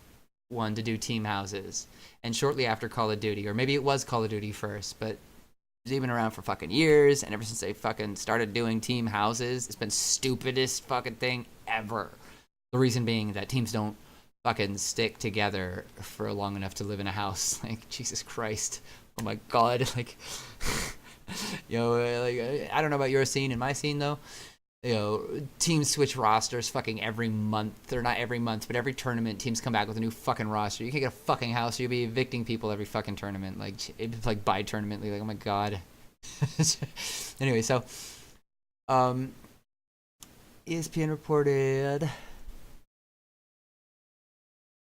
Speaker 1: one to do team houses, and shortly after Call of Duty, or maybe it was Call of Duty first, but they've been around for fucking years, and ever since they fucking started doing team houses, it's been stupidest fucking thing ever. The reason being that teams don't fucking stick together for long enough to live in a house. Like, Jesus Christ. Oh my God. Like, like, I don't know about your scene. In my scene, though, teams switch rosters fucking every month. Or not every month, but every tournament, teams come back with a new fucking roster. You can't get a fucking house, or you'll be evicting people every fucking tournament. Like, it's like bi-tournament. Like, oh my God. Anyway, so, ESPN reported...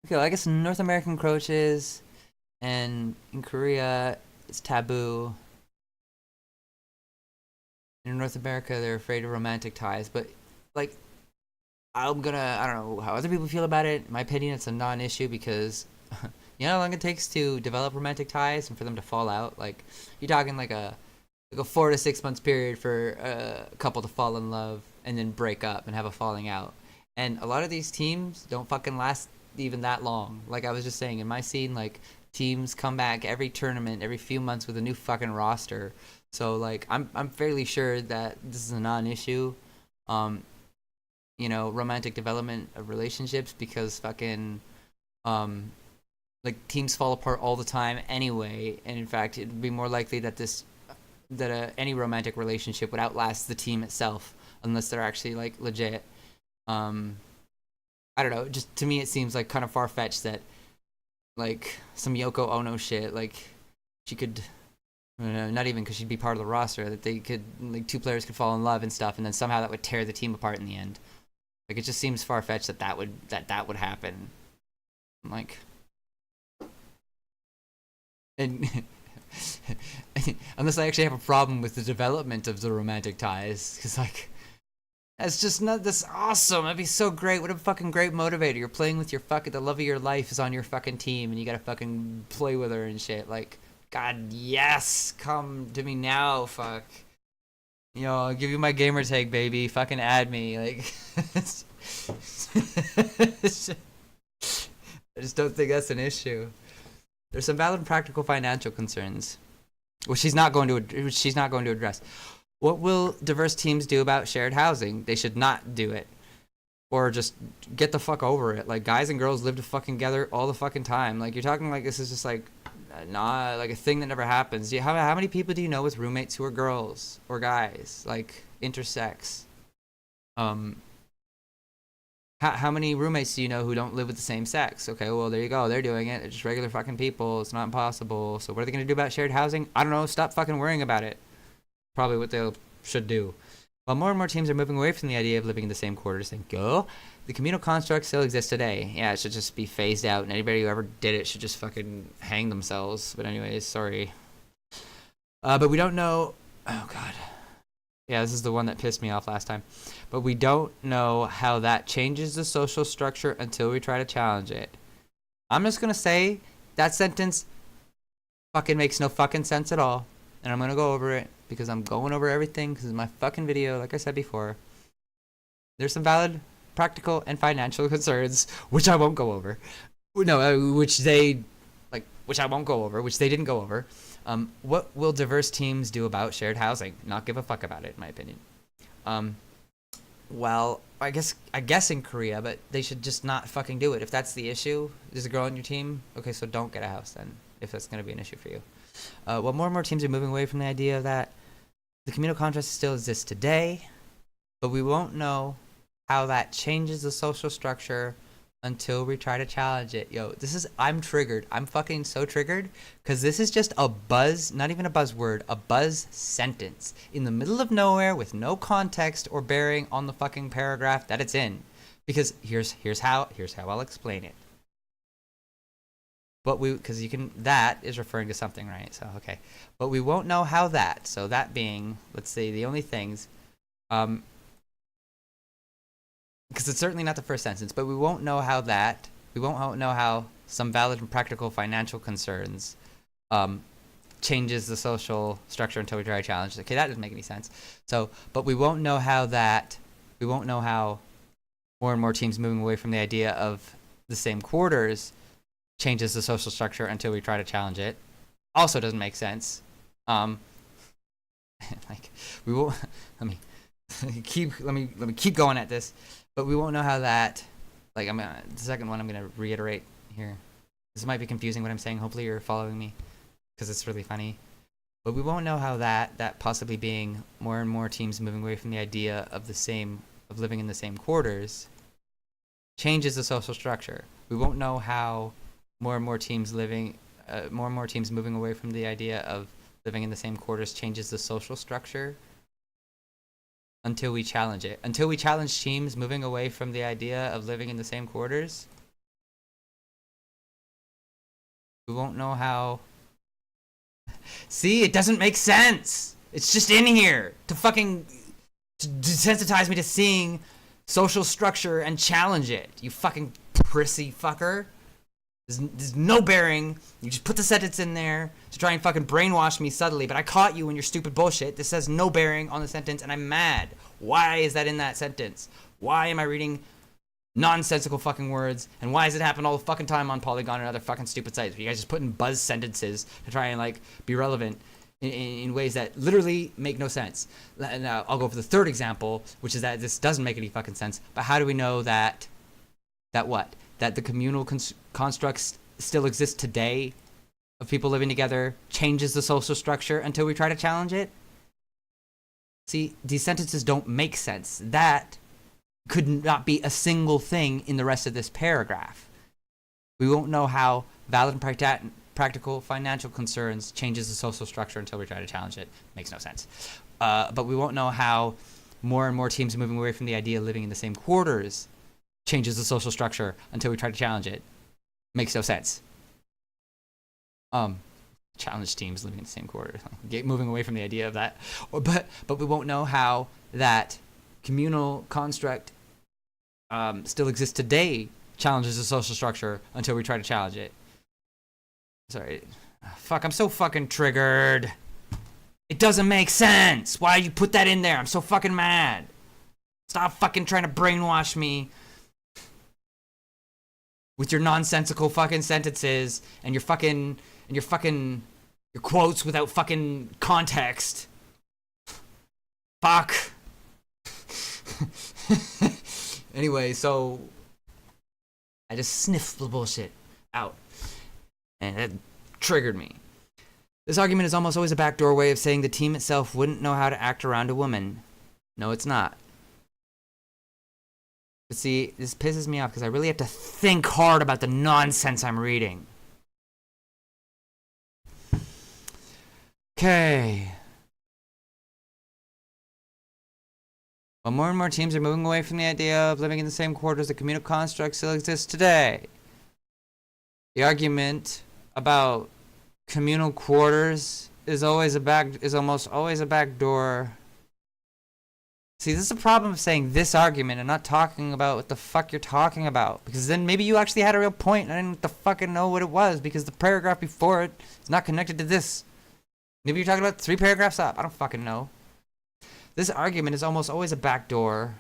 Speaker 1: Okay, well, I guess North American coaches, and in Korea, it's taboo. In North America, they're afraid of romantic ties, but, like, I don't know how other people feel about it. In my opinion, it's a non-issue because, you know how long it takes to develop romantic ties and for them to fall out? Like, you're talking like a 4 to 6 months period for a couple to fall in love and then break up and have a falling out. And a lot of these teams don't fucking last even that long. Like I was just saying, in my scene, like, teams come back every tournament every few months with a new fucking roster. So like I'm fairly sure that this is a non-issue, romantic development of relationships, because fucking like teams fall apart all the time anyway, and in fact it'd be more likely that any romantic relationship would outlast the team itself unless they're actually like legit. I don't know, just to me it seems like kind of far-fetched that like some Yoko Ono shit, like she could, not even because she'd be part of the roster, that they could, like, two players could fall in love and stuff, and then somehow that would tear the team apart in the end. Like, it just seems far-fetched that would happen. Like, and unless I actually have a problem with the development of the romantic ties, because like, that's just not this awesome. That'd be so great. What a fucking great motivator. You're playing with your fucking, the love of your life is on your fucking team, and you gotta fucking play with her and shit. Like, God, yes, come to me now, fuck. I'll give you my gamer tag, baby. Fucking add me. Like, I just don't think that's an issue. There's some valid practical financial concerns, which she's not going to address. What will diverse teams do about shared housing? They should not do it. Or just get the fuck over it. Like, guys and girls live together all the fucking time. Like, you're talking like this is just like, not like a thing that never happens. How many people do you know with roommates who are girls or guys? Like, intersex? How many roommates do you know who don't live with the same sex? Okay, well, there you go. They're doing it. They're just regular fucking people. It's not impossible. So what are they going to do about shared housing? I don't know. Stop fucking worrying about it. Probably what they should do. While more and more teams are moving away from the idea of living in the same quarters, the communal construct still exists today. Yeah, it should just be phased out, and anybody who ever did it should just fucking hang themselves. But anyways, sorry. But we don't know... Oh, God. Yeah, this is the one that pissed me off last time. But we don't know how that changes the social structure until we try to challenge it. I'm just going to say that sentence fucking makes no fucking sense at all. And I'm going to go over it because I'm going over everything because it's my fucking video, like I said before. There's some valid practical and financial concerns, which I won't go over. No, which I won't go over, which they didn't go over. What will diverse teams do about shared housing? Not give a fuck about it, in my opinion. Well, I guess in Korea, but they should just not fucking do it. If that's the issue, there's a girl on your team, okay, so don't get a house then, if that's going to be an issue for you. Well, more and more teams are moving away from the idea that the communal contract still exists today, but we won't know how that changes the social structure until we try to challenge it. I'm triggered. I'm fucking so triggered because this is just a buzz, not even a buzzword, a buzz sentence in the middle of nowhere with no context or bearing on the fucking paragraph that it's in. Because here's how I'll explain it. But that is referring to something, right? So, okay. But we won't know how that, so that being, let's say, the only things, Because it's certainly not the first sentence, but we won't know how some valid and practical financial concerns changes the social structure until we try to challenge it. Okay, that doesn't make any sense. So, but we won't know how more and more teams moving away from the idea of the same quarters changes the social structure until we try to challenge it. Also doesn't make sense. Like we won't. Let me keep going at this, but we won't know how that. Like the second one I'm gonna reiterate here. This might be confusing what I'm saying. Hopefully you're following me, because it's really funny. But we won't know how that possibly being more and more teams moving away from the idea of living in the same quarters changes the social structure. We won't know how more and more teams moving away from the idea of living in the same quarters changes the social structure until we challenge it. Until we challenge teams moving away from the idea of living in the same quarters, we won't know how. See, it doesn't make sense. It's just in here to fucking desensitize me to seeing social structure and challenge it. You fucking prissy fucker. There's no bearing. You just put the sentence in there to try and fucking brainwash me subtly, but I caught you in your stupid bullshit. This says no bearing on the sentence, and I'm mad. Why is that in that sentence? Why am I reading nonsensical fucking words, and why does it happen all the fucking time on Polygon and other fucking stupid sites? You guys just put in buzz sentences to try and like be relevant in ways that literally make no sense. Now I'll go for the third example, which is that this doesn't make any fucking sense. But how do we know that the communal constructs still exist today of people living together changes the social structure until we try to challenge it? See, these sentences don't make sense. That could not be a single thing in the rest of this paragraph. We won't know how valid and practical financial concerns changes the social structure until we try to challenge it. Makes no sense. But we won't know how more and more teams moving away from the idea of living in the same quarters changes the social structure until we try to challenge it. Makes no sense. Challenge teams living in the same quarters, moving away from the idea of that. But we won't know how that communal construct still exists today, challenges the social structure until we try to challenge it. Sorry. Fuck, I'm so fucking triggered. It doesn't make sense. Why you put that in there? I'm so fucking mad. Stop fucking trying to brainwash me with your nonsensical fucking sentences and your quotes without fucking context. Fuck. Anyway, so I just sniffed the bullshit out, and it triggered me. This argument is almost always a backdoor way of saying the team itself wouldn't know how to act around a woman. No, it's not. But see, this pisses me off because I really have to think hard about the nonsense I'm reading. Okay. While more and more teams are moving away from the idea of living in the same quarters, the communal construct still exists today. The argument about communal quarters is almost always a backdoor. See, this is the problem of saying this argument and not talking about what the fuck you're talking about. Because then maybe you actually had a real point and I didn't fucking know what it was because the paragraph before it is not connected to this. Maybe you're talking about 3 paragraphs up. I don't fucking know. This argument is almost always a backdoor.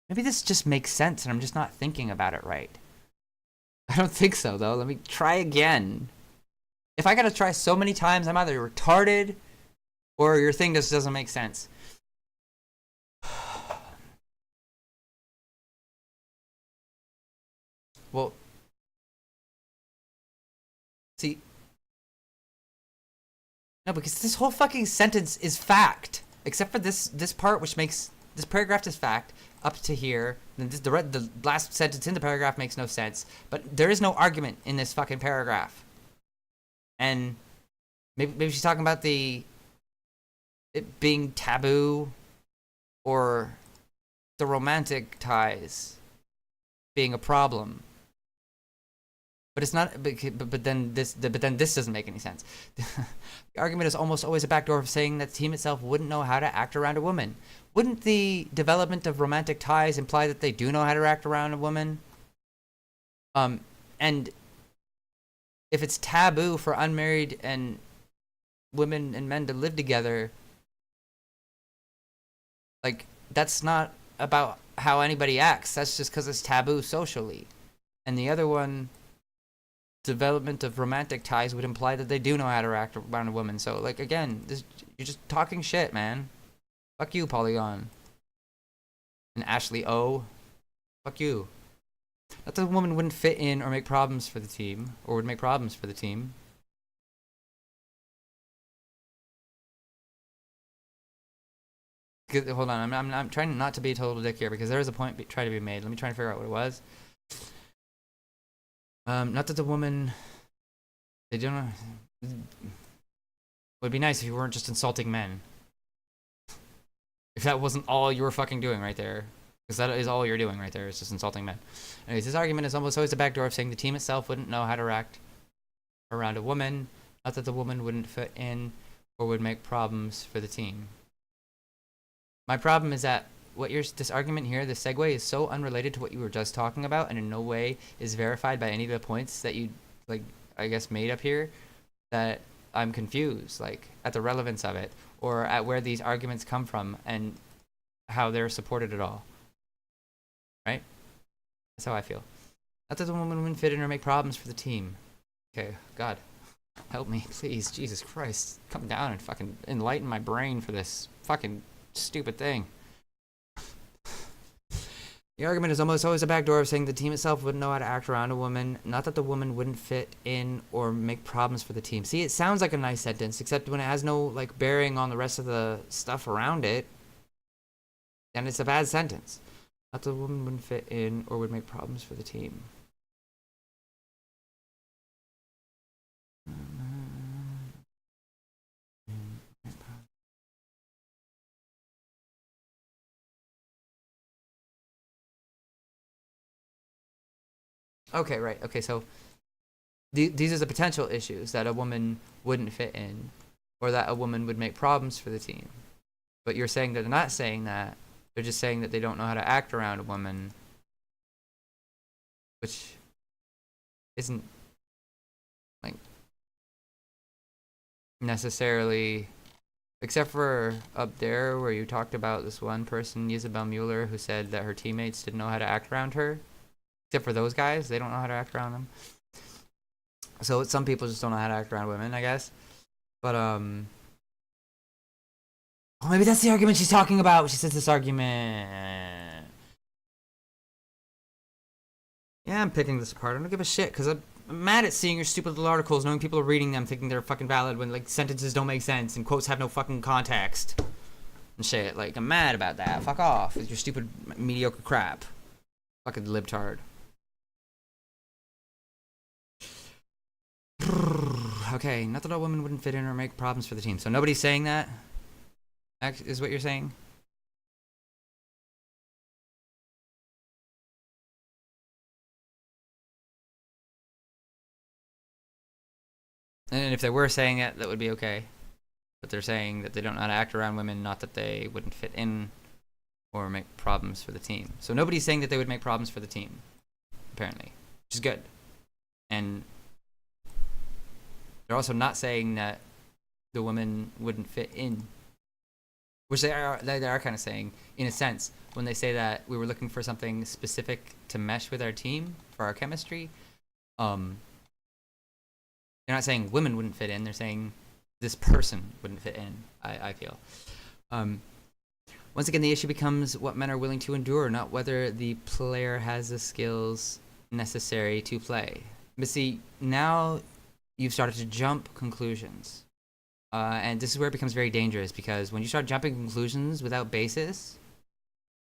Speaker 1: Maybe this just makes sense and I'm just not thinking about it right. I don't think so, though. Let me try again. If I gotta try so many times, I'm either retarded or your thing just doesn't make sense. Well, see, no, because this whole fucking sentence is fact, except for this part, which makes this paragraph is fact up to here. And the last sentence in the paragraph makes no sense. But there is no argument in this fucking paragraph. And maybe she's talking about it being taboo, or the romantic ties being a problem. But it's not. But then this doesn't make any sense. The argument is almost always a backdoor of saying that the team itself wouldn't know how to act around a woman. Wouldn't the development of romantic ties imply that they do know how to act around a woman? And if it's taboo for unmarried and women and men to live together, like, that's not about how anybody acts. That's just because it's taboo socially. And the other one, development of romantic ties, would imply that they do know how to act around a woman. So, like, again, you're just talking shit, man. Fuck you, Polygon. And Ashley O. Fuck you. Not that the woman wouldn't fit in or make problems for the team, or would make problems for the team. Hold on, I'm trying not to be a total dick here because there is a point trying to be made. Let me try and figure out what it was. Not that the woman, they don't know. It would be nice if you weren't just insulting men. If that wasn't all you were fucking doing right there. Because that is all you're doing right there, is just insulting men. Anyways, this argument is almost always a backdoor of saying the team itself wouldn't know how to act around a woman. Not that the woman wouldn't fit in or would make problems for the team. My problem is that this argument here, this segue, is so unrelated to what you were just talking about, and in no way is verified by any of the points that you, like, I guess, made up here, that I'm confused, like, at the relevance of it, or at where these arguments come from, and how they're supported at all. Right? That's how I feel. Not that the woman wouldn't fit in or make problems for the team. Okay, God, help me, please, Jesus Christ. Come down and fucking enlighten my brain for this fucking stupid thing. The argument is almost always a backdoor of saying the team itself wouldn't know how to act around a woman, not that the woman wouldn't fit in or make problems for the team. See, it sounds like a nice sentence, except when it has no, like, bearing on the rest of the stuff around it, then it's a bad sentence. Not that the woman wouldn't fit in or would make problems for the team. Okay, right. Okay, so these are the potential issues that a woman wouldn't fit in or that a woman would make problems for the team. But you're saying that they're not saying that. They're just saying that they don't know how to act around a woman, which isn't, like, necessarily, except for up there where you talked about this one person, Isabel Mueller, who said that her teammates didn't know how to act around her. Except for those guys, they don't know how to act around them. So some people just don't know how to act around women, I guess. But oh, maybe that's the argument she's talking about. She says this argument. Yeah, I'm picking this apart. I don't give a shit because I'm mad at seeing your stupid little articles, knowing people are reading them, thinking they're fucking valid when, like, sentences don't make sense and quotes have no fucking context and shit. Like, I'm mad about that. Fuck off with your stupid mediocre crap. Fucking libtard. Okay, not that all women wouldn't fit in or make problems for the team. So nobody's saying that, is what you're saying? And if they were saying it, that would be okay. But they're saying that they don't know how to act around women, not that they wouldn't fit in or make problems for the team. So nobody's saying that they would make problems for the team, apparently, which is good. And they're also not saying that the women wouldn't fit in, which they are kind of saying, in a sense, when they say that we were looking for something specific to mesh with our team for our chemistry. They're not saying women wouldn't fit in. They're saying this person wouldn't fit in, I feel. Once again, the issue becomes what men are willing to endure, not whether the player has the skills necessary to play. But see, now you've started to jump conclusions. And this is where it becomes very dangerous, because when you start jumping conclusions without basis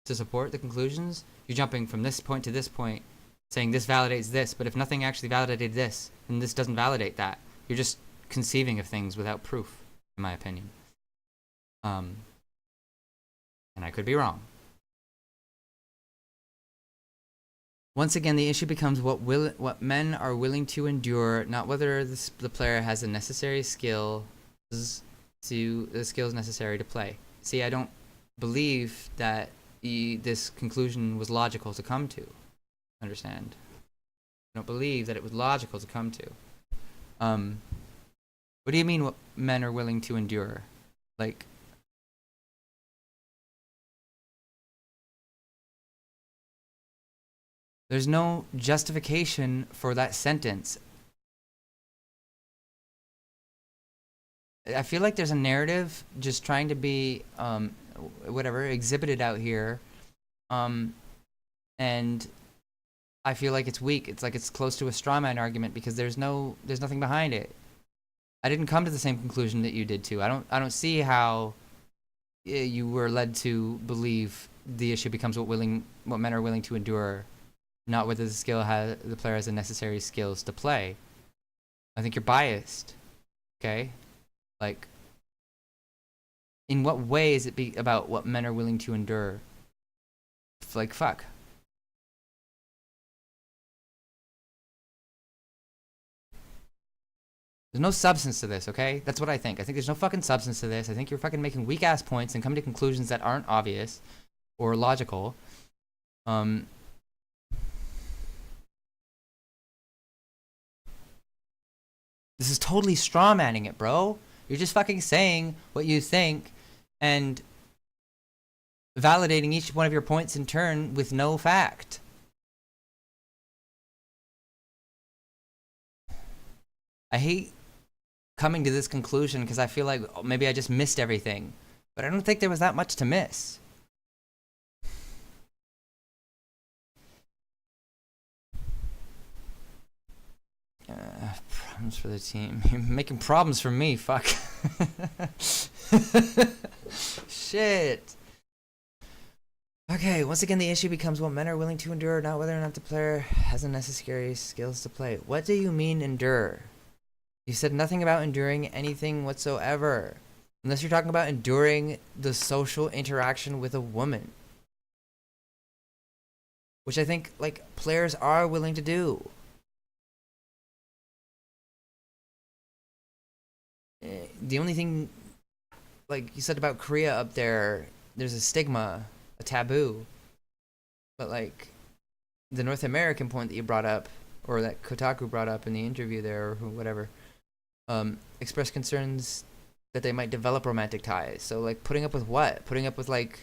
Speaker 1: to support the conclusions, you're jumping from this point to this point, saying this validates this, but if nothing actually validated this, then this doesn't validate that. You're just conceiving of things without proof, in my opinion. And I could be wrong. Once again, the issue becomes what men are willing to endure, not whether the player has the necessary skills necessary to play. See, I don't believe that this conclusion was logical to come to. Understand? I don't believe that it was logical to come to. What do you mean what men are willing to endure? Like, there's no justification for that sentence. I feel like there's a narrative just trying to be, whatever, exhibited out here. And I feel like it's weak. It's like it's close to a straw man argument because there's nothing behind it. I didn't come to the same conclusion that you did too. I don't see how you were led to believe the issue becomes what men are willing to endure, not whether the player has the necessary skills to play. I think you're biased. Okay? Like, in what way is it about what men are willing to endure? Like, fuck. There's no substance to this, okay? That's what I think. I think there's no fucking substance to this. I think you're fucking making weak-ass points and coming to conclusions that aren't obvious or logical. This is totally straw-manning it, bro. You're just fucking saying what you think and validating each one of your points in turn with no fact. I hate coming to this conclusion because I feel like maybe I just missed everything. But I don't think there was that much to miss. Problems for the team. You're making problems for me, fuck. Shit. Okay, once again the issue becomes what men are willing to endure, not whether or not the player has the necessary skills to play. What do you mean endure? You said nothing about enduring anything whatsoever. Unless you're talking about enduring the social interaction with a woman. Which I think, like, players are willing to do. The only thing, like you said about Korea up there, there's a stigma, a taboo. But, like, the North American point that you brought up, or that Kotaku brought up in the interview there, or whatever, expressed concerns that they might develop romantic ties. So, like, putting up with what? Putting up with, like,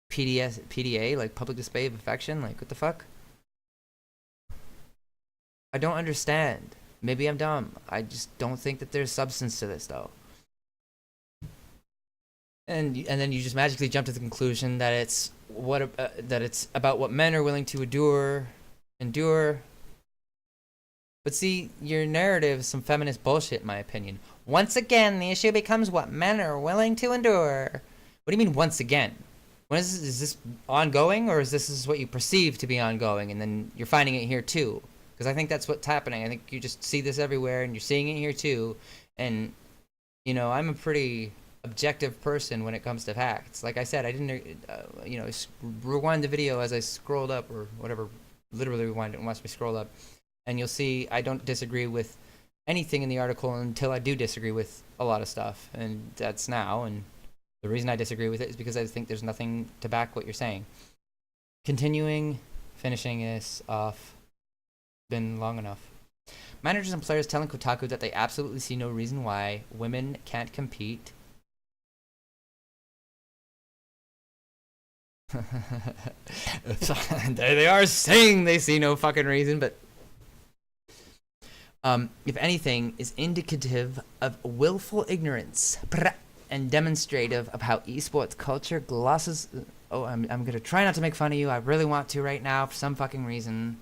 Speaker 1: PDA, like public display of affection? Like, what the fuck? I don't understand. Maybe I'm dumb. I just don't think that there's substance to this, though. And then you just magically jump to the conclusion that it's about what men are willing to endure. But see, your narrative is some feminist bullshit, in my opinion. Once again, the issue becomes what men are willing to endure. What do you mean, once again? Is this ongoing, or is this what you perceive to be ongoing, and then you're finding it here too? Because I think that's what's happening. I think you just see this everywhere, and you're seeing it here too. And, you know, I'm a pretty objective person when it comes to facts. Like I said, I didn't, rewind the video as I scrolled up, or whatever, literally rewind it and watch me scroll up. And you'll see I don't disagree with anything in the article until I do disagree with a lot of stuff. And that's now. And the reason I disagree with it is because I think there's nothing to back what you're saying. Finishing this off. Been long enough. Managers and players telling Kotaku that they absolutely see no reason why women can't compete. There they are saying they see no fucking reason, but if anything, is indicative of willful ignorance and demonstrative of how esports culture glosses. Oh, I'm gonna try not to make fun of you. I really want to right now for some fucking reason,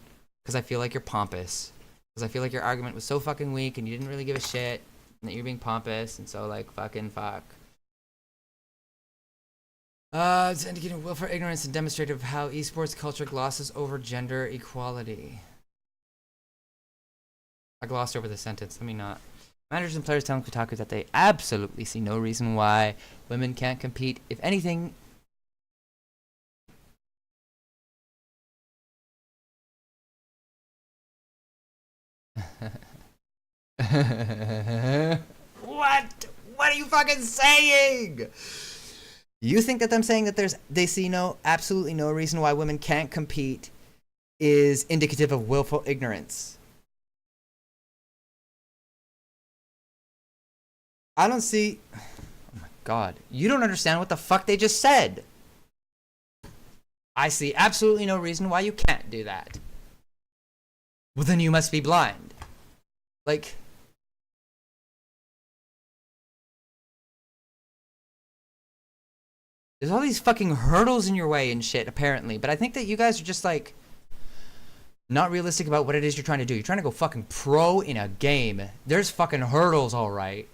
Speaker 1: because I feel like you're pompous. Because I feel like your argument was so fucking weak and you didn't really give a shit, and that you're being pompous, and so like fucking fuck. It's indicating willful ignorance and demonstrative of how esports culture glosses over gender equality. I glossed over the sentence. Let me not. Managers and players telling Kotaku that they absolutely see no reason why women can't compete. If anything, What? What are you fucking saying? You think that them saying that they see absolutely no reason why women can't compete is indicative of willful ignorance? I don't see. Oh my god. You don't understand what the fuck they just said. I see absolutely no reason why you can't do that. Well, then you must be blind. Like, there's all these fucking hurdles in your way and shit, apparently. But I think that you guys are just, like, not realistic about what it is you're trying to do. You're trying to go fucking pro in a game. There's fucking hurdles, alright.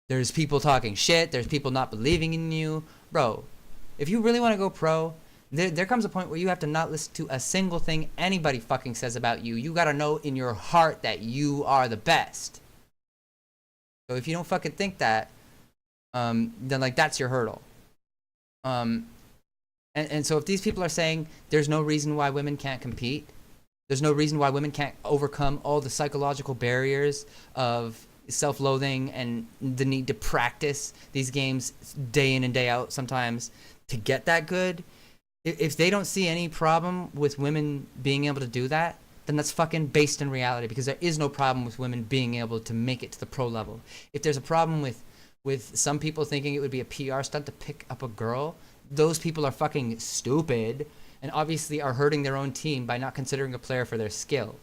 Speaker 1: There's people talking shit. There's people not believing in you. Bro, if you really want to go pro, there comes a point where you have to not listen to a single thing anybody fucking says about you. You gotta know in your heart that you are the best. So if you don't fucking think that, then, like, that's your hurdle. And so if these people are saying there's no reason why women can't compete, there's no reason why women can't overcome all the psychological barriers of self-loathing and the need to practice these games day in and day out sometimes to get that good, if they don't see any problem with women being able to do that, then that's fucking based in reality, because there is no problem with women being able to make it to the pro level. If there's a problem with some people thinking it would be a PR stunt to pick up a girl, those people are fucking stupid and obviously are hurting their own team by not considering a player for their skill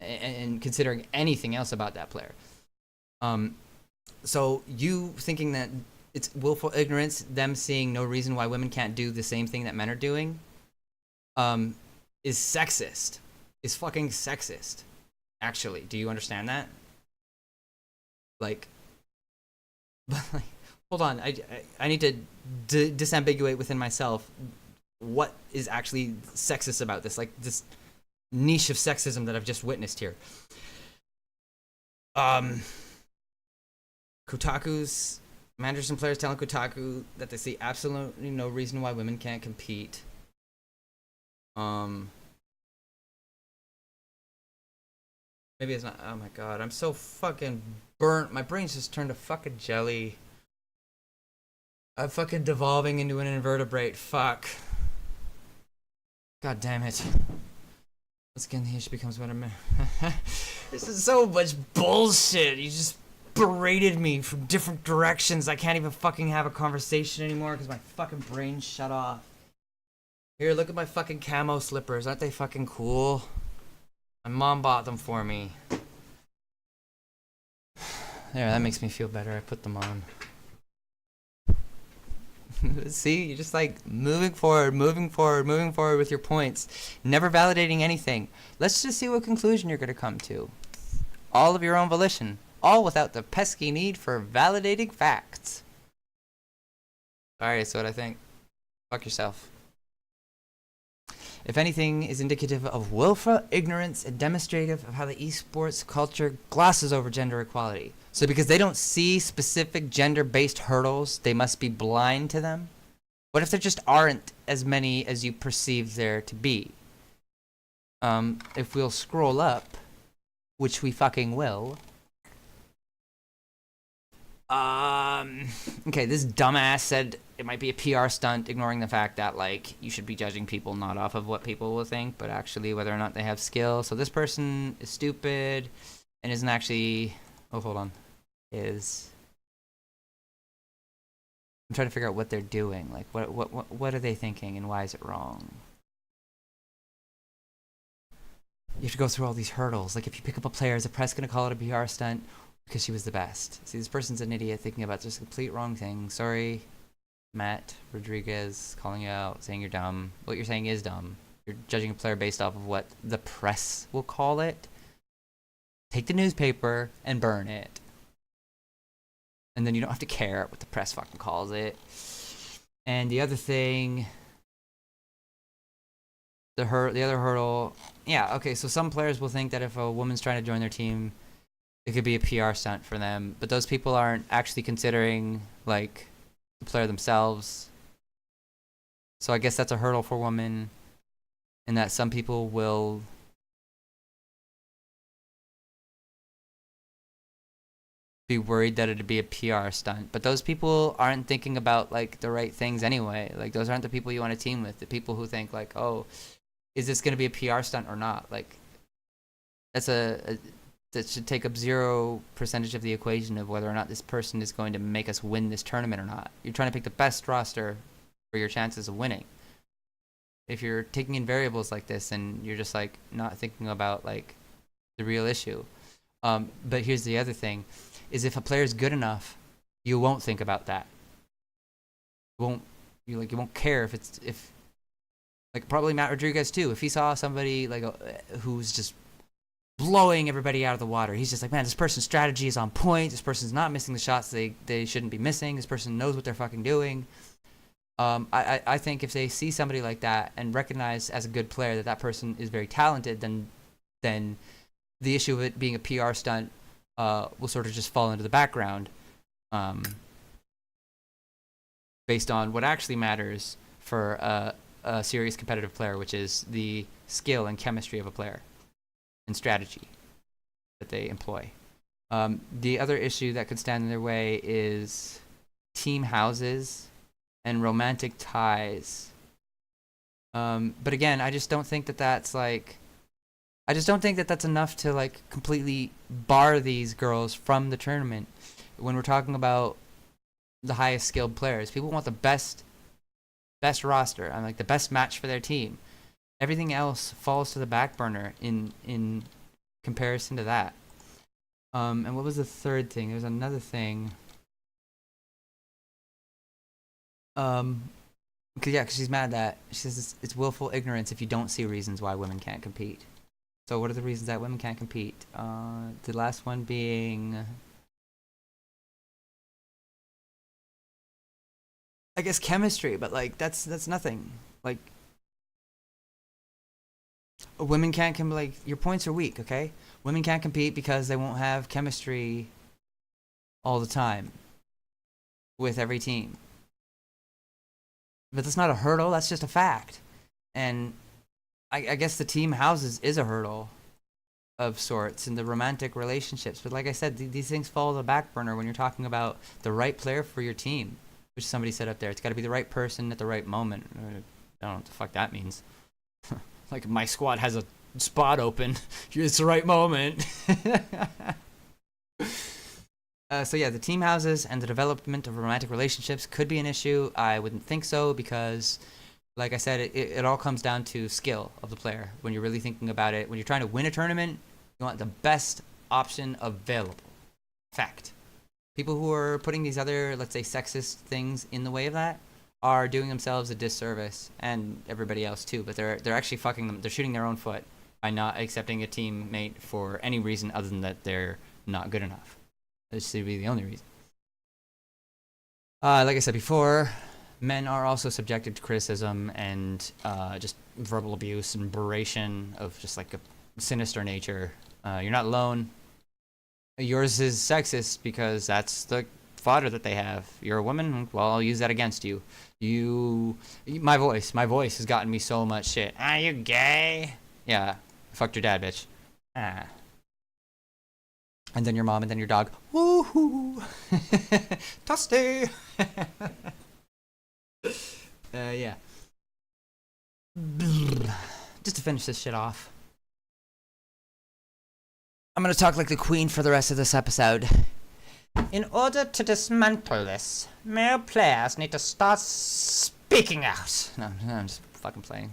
Speaker 1: and considering anything else about that player. So you thinking that it's willful ignorance, them seeing no reason why women can't do the same thing that men are doing, is sexist. Is fucking sexist. Actually, do you understand that? Like, hold on, I need to disambiguate within myself what is actually sexist about this, like this niche of sexism that I've just witnessed here. Kotaku's managers and players telling Kotaku that they see absolutely no reason why women can't compete. Maybe it's not. Oh my god, I'm so fucking burnt. My brain's just turned to fucking jelly. I'm fucking devolving into an invertebrate. Fuck. God damn it. Once again, the issue becomes what I'm. This is so much bullshit. You just berated me from different directions. I can't even fucking have a conversation anymore because my fucking brain's shut off. Here, look at my fucking camo slippers. Aren't they fucking cool? My mom bought them for me. There, that makes me feel better. I put them on. See, you're just like moving forward with your points, never validating anything. Let's just see what conclusion you're going to come to. All of your own volition, all without the pesky need for validating facts. Alright, so what I think. Fuck yourself. If anything is indicative of willful ignorance and demonstrative of how the eSports culture glosses over gender equality. So because they don't see specific gender-based hurdles, they must be blind to them? What if there just aren't as many as you perceive there to be? If we'll scroll up, which we fucking will. Okay, this dumbass said it might be a PR stunt, ignoring the fact that, like, you should be judging people not off of what people will think, but actually whether or not they have skill. So this person is stupid and isn't actually... Oh, hold on. I'm trying to figure out what they're doing. Like, what are they thinking and why is it wrong? You have to go through all these hurdles. Like, if you pick up a player, is the press going to call it a PR stunt because she was the best? See, this person's an idiot thinking about just a complete wrong thing. Sorry, Matt Rodriguez, calling you out, saying you're dumb. What you're saying is dumb. You're judging a player based off of what the press will call it. Take the newspaper and burn it. And then you don't have to care what the press fucking calls it. And the other thing... The other hurdle... Yeah, okay, so some players will think that if a woman's trying to join their team, it could be a PR stunt for them. But those people aren't actually considering, like, the player themselves. So I guess that's a hurdle for women. In that some people will be worried that it'd be a PR stunt. But those people aren't thinking about like the right things anyway. Like those aren't the people you want to team with. The people who think like, oh, is this going to be a PR stunt or not? Like that's that should take up 0% of the equation of whether or not this person is going to make us win this tournament or not. You're trying to pick the best roster for your chances of winning. If you're taking in variables like this and you're just like not thinking about like the real issue. But here's the other thing, is if a player is good enough, you won't think about that. You won't care if like probably Matt Rodriguez too. If he saw somebody like who's just blowing everybody out of the water, he's just like, man, this person's strategy is on point. This person's not missing the shots they shouldn't be missing. This person knows what they're fucking doing. I think if they see somebody like that and recognize as a good player that person is very talented, then the issue of it being a PR stunt will sort of just fall into the background, based on what actually matters for a serious competitive player, which is the skill and chemistry of a player and strategy that they employ. The other issue that could stand in their way is team houses and romantic ties. But again, I just don't think that that's enough to like completely bar these girls from the tournament. When we're talking about the highest skilled players, people want the best roster and like the best match for their team. Everything else falls to the back burner in comparison to that. And what was the third thing? There was another thing. Because she's mad that she says it's willful ignorance if you don't see reasons why women can't compete. So what are the reasons that women can't compete? The last one being, I guess, chemistry, but like that's nothing. Like women can't like your points are weak, okay? Women can't compete because they won't have chemistry all the time with every team. But that's not a hurdle, that's just a fact. And I guess the team houses is a hurdle of sorts in the romantic relationships. But like I said, these things fall to the back burner when you're talking about the right player for your team, which somebody said up there. It's got to be the right person at the right moment. I don't know what the fuck that means. Like my squad has a spot open. It's the right moment. So yeah, the team houses and the development of romantic relationships could be an issue. I wouldn't think so because, like I said, it all comes down to skill of the player. When you're really thinking about it, when you're trying to win a tournament, you want the best option available. Fact. People who are putting these other, let's say, sexist things in the way of that are doing themselves a disservice, and everybody else too. But they're actually fucking them. They're shooting their own foot by not accepting a teammate for any reason other than that they're not good enough. That should be the only reason. Like I said before, men are also subjected to criticism and just verbal abuse and beration of just like a sinister nature. You're not alone. Yours is sexist because that's the fodder that they have. You're a woman, well, I'll use that against you. My voice has gotten me so much shit. You gay? Yeah, fucked your dad, bitch. And then your mom, and then your dog. Woohoo! Toasty! Yeah. Just to finish this shit off, I'm gonna talk like the queen for the rest of this episode. In order to dismantle this, male players need to start speaking out. No, I'm just fucking playing.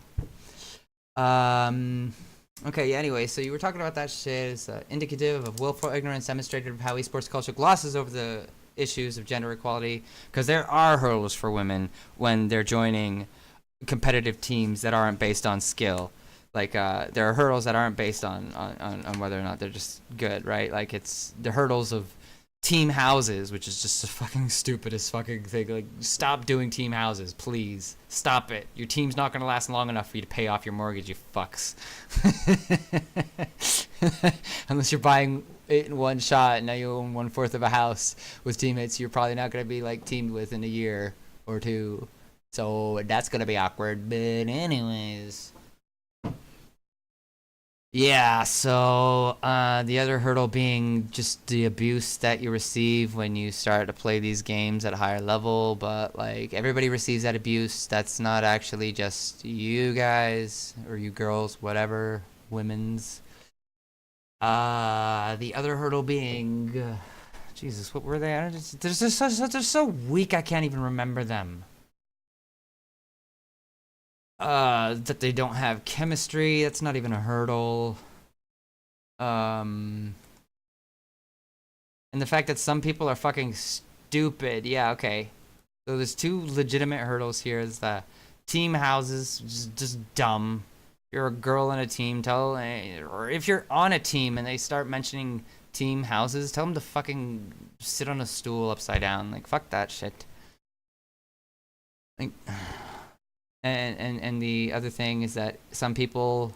Speaker 1: Okay, yeah, anyway, so you were talking about that shit as indicative of willful ignorance, demonstrated of how esports culture glosses over the issues of gender equality, because there are hurdles for women when they're joining competitive teams that aren't based on skill. Like, there are hurdles that aren't based on whether or not they're just good, right? Like, it's the hurdles of team houses, which is just the fucking stupidest fucking thing. Like, stop doing team houses, please. Stop it. Your team's not gonna last long enough for you to pay off your mortgage, you fucks. Unless you're buying it in one shot and now you own 1/4 of a house with teammates you're probably not gonna be like teamed with in a year or two. So that's gonna be awkward. But anyways, Yeah, so the other hurdle being just the abuse that you receive when you start to play these games at a higher level, but like everybody receives that abuse. That's not actually just you guys or you girls, whatever, women's. The other hurdle being, Jesus, what were they? They're so weak I can't even remember them. That they don't have chemistry. That's not even a hurdle. And the fact that some people are fucking stupid. Yeah, okay. So there's two legitimate hurdles here. Is the team houses, just dumb. If you're a girl in a team, or if you're on a team and they start mentioning team houses, tell them to fucking sit on a stool upside down. Like, fuck that shit. Like, and the other thing is that some people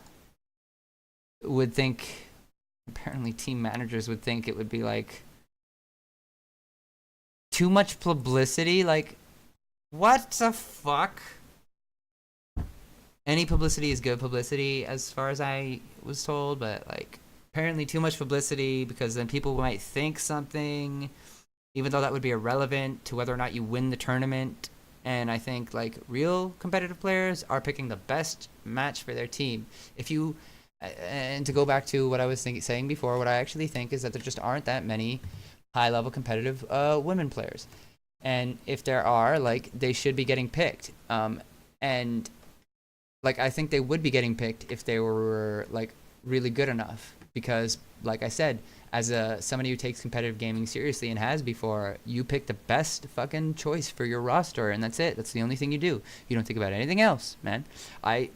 Speaker 1: would think, apparently team managers would think it would be like too much publicity. Like, what the fuck? Any publicity is good publicity as far as I was told, but like apparently too much publicity because then people might think something, even though that would be irrelevant to whether or not you win the tournament. And I think like real competitive players are picking the best match for their team. If you, and to go back to what I was saying before, what I actually think is that there just aren't that many high-level competitive women players. And if there are, like, they should be getting picked. And like I think they would be getting picked if they were like really good enough. Because like I said, as somebody who takes competitive gaming seriously and has before, you pick the best fucking choice for your roster, and that's it. That's the only thing you do. You don't think about anything else, man. My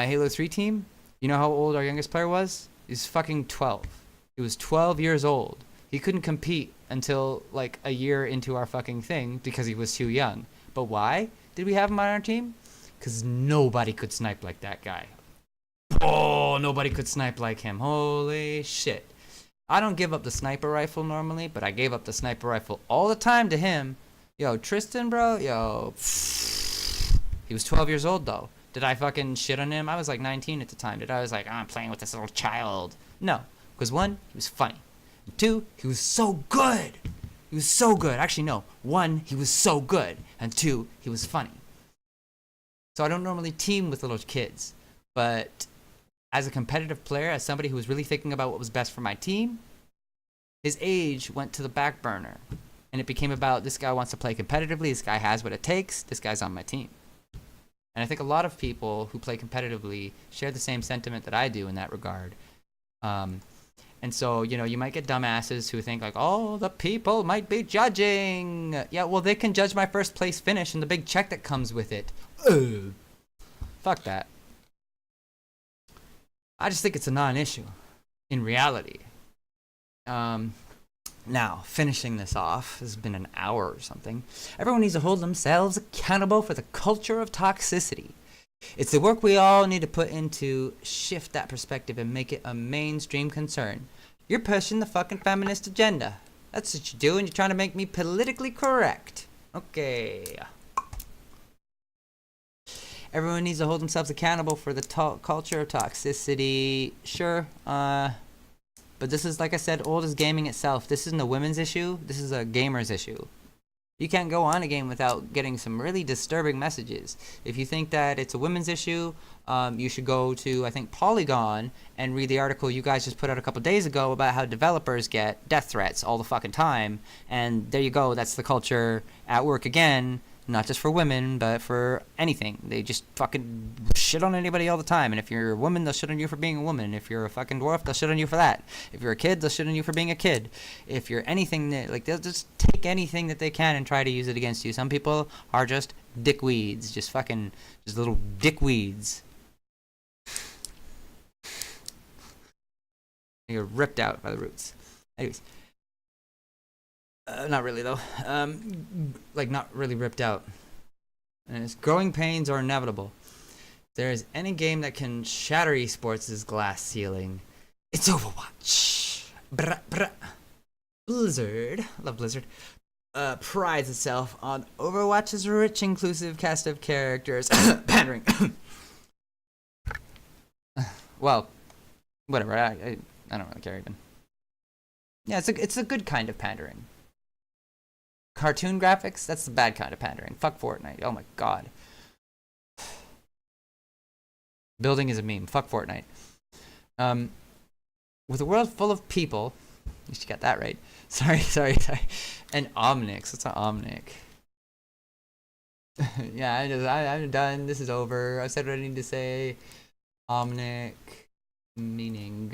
Speaker 1: Halo 3 team, you know how old our youngest player was? He's fucking 12. He was 12 years old. He couldn't compete until like a year into our fucking thing because he was too young. But why did we have him on our team? Because nobody could snipe like that guy. Oh, nobody could snipe like him. Holy shit. I don't give up the sniper rifle normally, but I gave up the sniper rifle all the time to him. Yo, Tristan, bro, yo. He was 12 years old, though. Did I fucking shit on him? I was like 19 at the time. I was like, I'm playing with this little child. No. Because one, he was funny. And two, he was so good. He was so good. Actually, no. One, he was so good. And two, he was funny. So I don't normally team with little kids. But as a competitive player, as somebody who was really thinking about what was best for my team, his age went to the back burner. And it became about, this guy wants to play competitively. This guy has what it takes. This guy's on my team. And I think a lot of people who play competitively share the same sentiment that I do in that regard. And so, you know, you might get dumbasses who think like, oh, the people might be judging. Yeah, well, they can judge my first place finish and the big check that comes with it. Fuck that. I just think it's a non-issue in reality. Now, finishing this off, this has been an hour or something. Everyone needs to hold themselves accountable for the culture of toxicity. It's the work we all need to put in to shift that perspective and make it a mainstream concern. You're pushing the fucking feminist agenda. That's what you're doing. You're trying to make me politically correct. Okay. Everyone needs to hold themselves accountable for the culture of toxicity. Sure. But this is, like I said, old as gaming itself. This isn't a women's issue. This is a gamer's issue. You can't go on a game without getting some really disturbing messages. If you think that it's a women's issue, you should go to, I think, Polygon and read the article you guys just put out a couple days ago about how developers get death threats all the fucking time. And there you go. That's the culture at work again. Not just for women, but for anything. They just fucking shit on anybody all the time. And if you're a woman, they'll shit on you for being a woman. If you're a fucking dwarf, they'll shit on you for that. If you're a kid, they'll shit on you for being a kid. If you're anything, like, they'll just take anything that they can and try to use it against you. Some people are just dickweeds. Just little dickweeds. You're ripped out by the roots. Anyways. Not really, though. Like, not really ripped out. And its growing pains are inevitable. If there is any game that can shatter eSports' glass ceiling, it's Overwatch. Blizzard, love Blizzard, prides itself on Overwatch's rich, inclusive cast of characters. Pandering. Well, whatever. I don't really care even. Yeah, it's a good kind of pandering. Cartoon graphics, that's the bad kind of pandering. Fuck Fortnite. Oh my god. Building is a meme. Fuck Fortnite. With a world full of people, you should get that right. Sorry. And Omnics. What's an Omnic? Yeah, I'm done. This is over. I said what I need to say. Omnic meaning.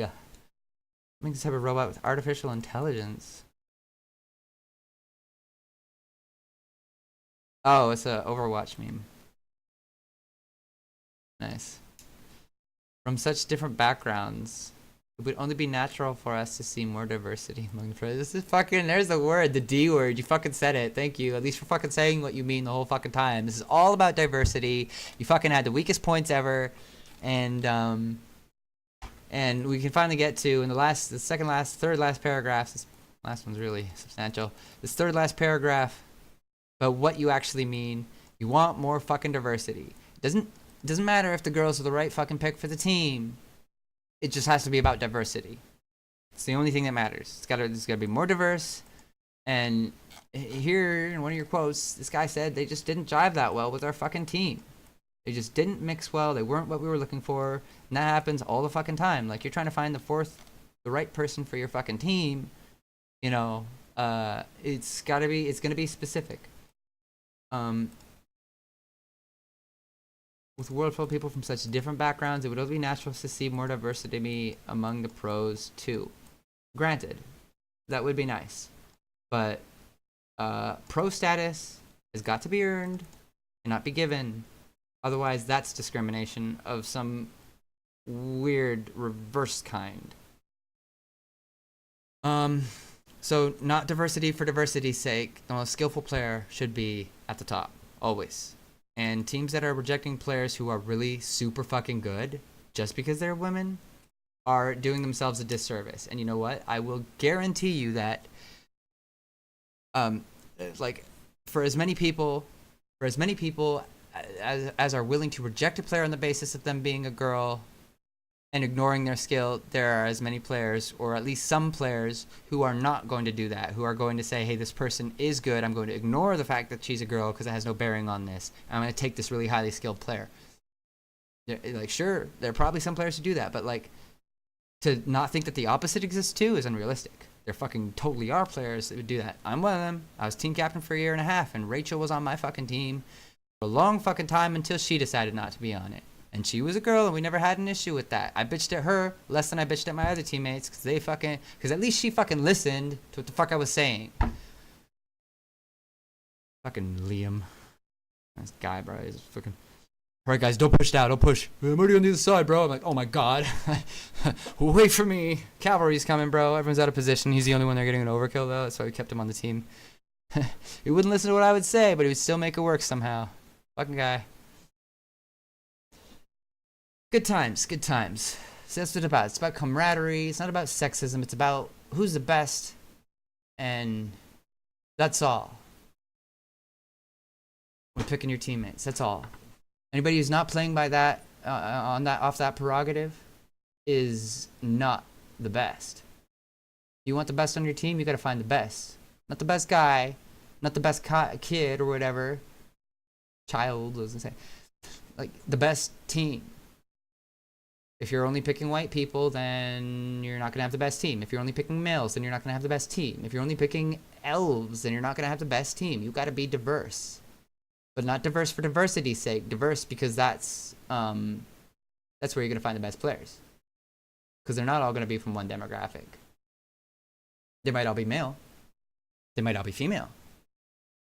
Speaker 1: Make this type of robot with artificial intelligence. Oh, it's a Overwatch meme. Nice. From such different backgrounds, it would only be natural for us to see more diversity among the players. This is fucking, there's the word, the D word. You fucking said it. Thank you. At least for fucking saying what you mean the whole fucking time. This is all about diversity. You fucking had the weakest points ever. And we can finally get to, in the third last paragraph, this last one's really substantial. This third last paragraph about what you actually mean. You want more fucking diversity. It doesn't matter if the girls are the right fucking pick for the team. It just has to be about diversity. It's the only thing that matters. It's gotta be more diverse. And here, in one of your quotes, this guy said they just didn't jive that well with our fucking team. They just didn't mix well. They weren't what we were looking for. And that happens all the fucking time. Like, you're trying to find the right person for your fucking team. You know, it's gonna be specific. With a world full of people from such different backgrounds, it would only be natural to see more diversity among the pros too. Granted, that would be nice, but pro status has got to be earned, cannot be given. Otherwise, that's discrimination of some weird reverse kind. So not diversity for diversity's sake. The most skillful player should be at the top, always. And teams that are rejecting players who are really super fucking good just because they're women are doing themselves a disservice. And you know what? I will guarantee you that like for as many people as are willing to reject a player on the basis of them being a girl and ignoring their skill, there are as many players, or at least some players, who are not going to do that, who are going to say, hey, this person is good. I'm going to ignore the fact that she's a girl because it has no bearing on this. I'm going to take this really highly skilled player. Like, sure, there are probably some players who do that, but like, to not think that the opposite exists too is unrealistic. There fucking totally are players that would do that. I'm one of them. I was team captain for a year and a half, and Rachel was on my fucking team for a long fucking time until she decided not to be on it. And she was a girl, and we never had an issue with that. I bitched at her less than I bitched at my other teammates, because at least she fucking listened to what the fuck I was saying. Fucking Liam. Nice guy, bro. He's fucking... Alright, guys, don't push down. Don't push. I'm already on the other side, bro. I'm like, oh my god. Wait for me. Cavalry's coming, bro. Everyone's out of position. He's the only one they're getting an overkill, though. That's why we kept him on the team. He wouldn't listen to what I would say, but he would still make it work somehow. Fucking guy. Good times, good times. So that's what it's about. It's about camaraderie. It's not about sexism. It's about who's the best, and that's all. When picking your teammates, that's all. Anybody who's not playing by that, off that prerogative, is not the best. You want the best on your team, you gotta find the best. Not the best guy, not the best kid or whatever. Child, as I say. Like, the best team. If you're only picking white people, then you're not going to have the best team. If you're only picking males, then you're not going to have the best team. If you're only picking elves, then you're not going to have the best team. You've got to be diverse. But not diverse for diversity's sake. Diverse because that's where you're going to find the best players. Because they're not all going to be from one demographic. They might all be male. They might all be female.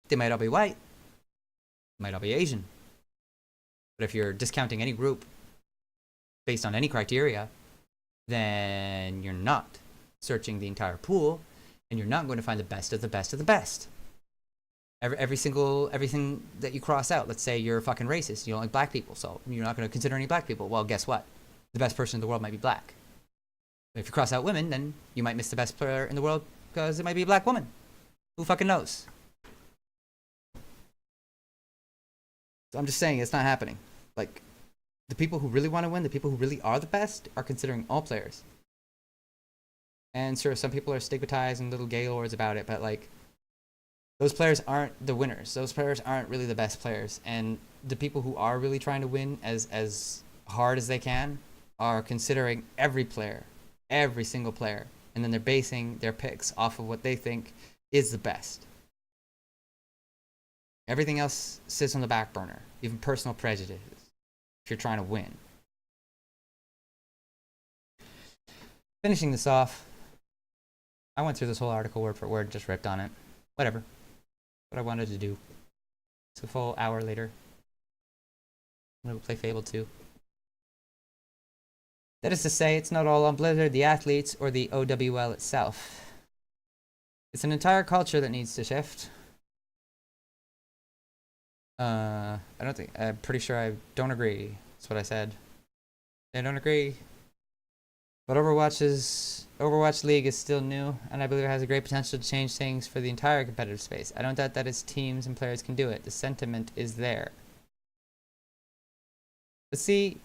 Speaker 1: They might all be white. They might all be Asian. But if you're discounting any group based on any criteria, then you're not searching the entire pool, and you're not going to find the best of the best of the best. Everything that you cross out, let's say you're fucking racist, you don't like black people, so you're not going to consider any black people. Well, guess what? The best person in the world might be black. But if you cross out women, then you might miss the best player in the world because it might be a black woman. Who fucking knows? So I'm just saying it's not happening. Like, the people who really want to win, the people who really are the best, are considering all players. And sure, some people are stigmatized and little gaylords about it, but like, those players aren't the winners. Those players aren't really the best players. And the people who are really trying to win as hard as they can are considering every player, every single player. And then they're basing their picks off of what they think is the best. Everything else sits on the back burner, even personal prejudices, if you're trying to win. Finishing this off, I went through this whole article word for word, just ripped on it. Whatever. What I wanted to do. It's a full hour later. I'm gonna play Fable 2. That is to say, it's not all on Blizzard, the athletes, or the OWL itself. It's an entire culture that needs to shift. I'm pretty sure I don't agree. That's what I said. I don't agree. But Overwatch League is still new, and I believe it has a great potential to change things for the entire competitive space. I don't doubt that its teams and players can do it. The sentiment is there. But see,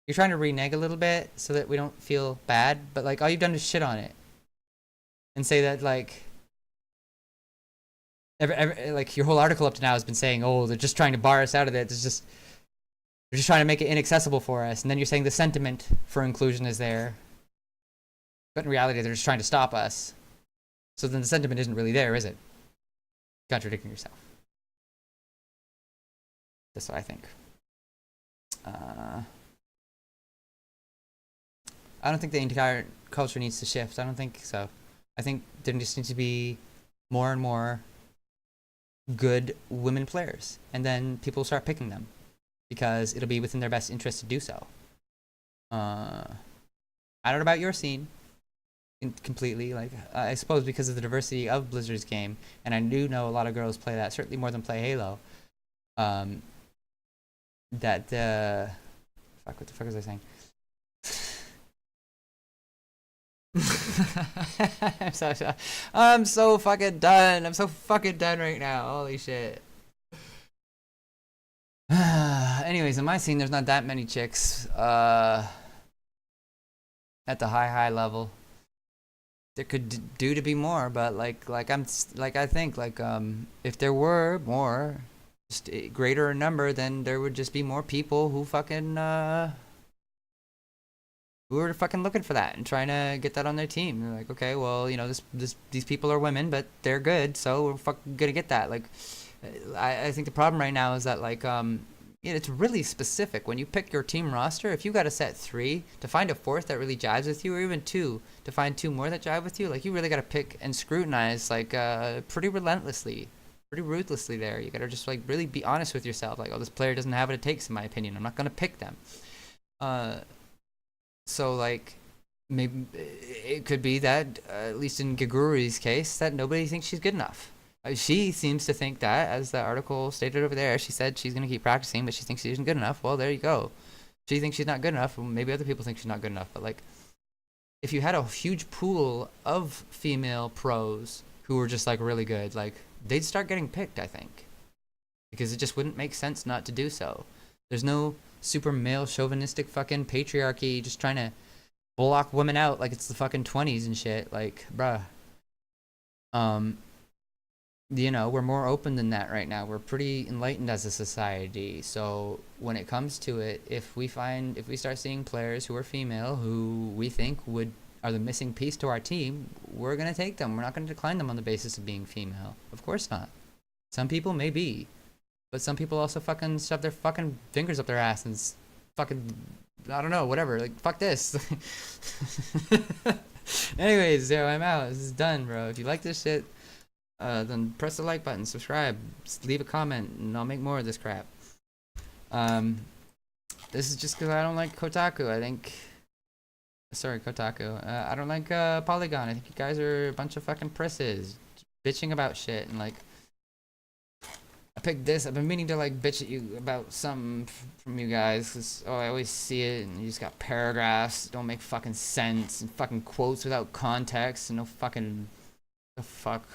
Speaker 1: you're trying to renege a little bit so that we don't feel bad, but like all you've done is shit on it. And say that like like your whole article up to now has been saying, oh, they're just trying to bar us out of it. They're just trying to make it inaccessible for us. And then you're saying the sentiment for inclusion is there. But in reality, they're just trying to stop us. So then the sentiment isn't really there, is it? Contradicting yourself. That's what I think. I don't think the entire culture needs to shift. I don't think so. I think there just needs to be more and more good women players. And then people start picking them. Because it'll be within their best interest to do so. I don't know about your scene completely. Like, I suppose because of the diversity of Blizzard's game, and I do know a lot of girls play that, certainly more than play Halo. Fuck, what the fuck was I saying? I'm so fucking done. I'm so fucking done right now. Holy shit. Anyways, in my scene, there's not that many chicks at the high level. There could do to be more, but I think if there were more, just a greater number, then there would just be more people who fucking who are fucking looking for that and trying to get that on their team. They're like, okay, well, you know, these people are women, but they're good, so we're fucking gonna get that. Like, I think the problem right now is that it's really specific. When you pick your team roster, if you got to set 3 to find a 4th that really jives with you, or even 2 to find 2 more that jive with you, like you really got to pick and scrutinize pretty relentlessly, pretty ruthlessly there. You got to just like really be honest with yourself. Like, oh, this player doesn't have what it takes in my opinion. I'm not gonna pick them. So like maybe it could be that at least in Gaguri's case, that nobody thinks she's good enough. She seems to think that, as the article stated over there, she said she's going to keep practicing, but she thinks she isn't good enough. Well, there you go. She thinks she's not good enough. Well, maybe other people think she's not good enough. But, like, if you had a huge pool of female pros who were just, like, really good, like, they'd start getting picked, I think. Because it just wouldn't make sense not to do so. There's no super male chauvinistic fucking patriarchy just trying to block women out like it's the fucking 20s and shit. Like, bruh. You know, we're more open than that right now. We're pretty enlightened as a society. So when it comes to it, if we start seeing players who are female who we think are the missing piece to our team, we're going to take them. We're not going to decline them on the basis of being female. Of course not. Some people may be. But some people also fucking shove their fucking fingers up their ass and fucking, I don't know, whatever. Like, fuck this. Anyways, yo, I'm out. This is done, bro. If you like this shit, then press the like button, subscribe, leave a comment, and I'll make more of this crap. This is just because I don't like Kotaku. Kotaku. I don't like Polygon. I think you guys are a bunch of fucking prisses, bitching about shit, and like, I picked this. I've been meaning to like bitch at you about something from you guys, because I always see it, and you just got paragraphs that don't make fucking sense, and fucking quotes without context, and no fucking, the fuck.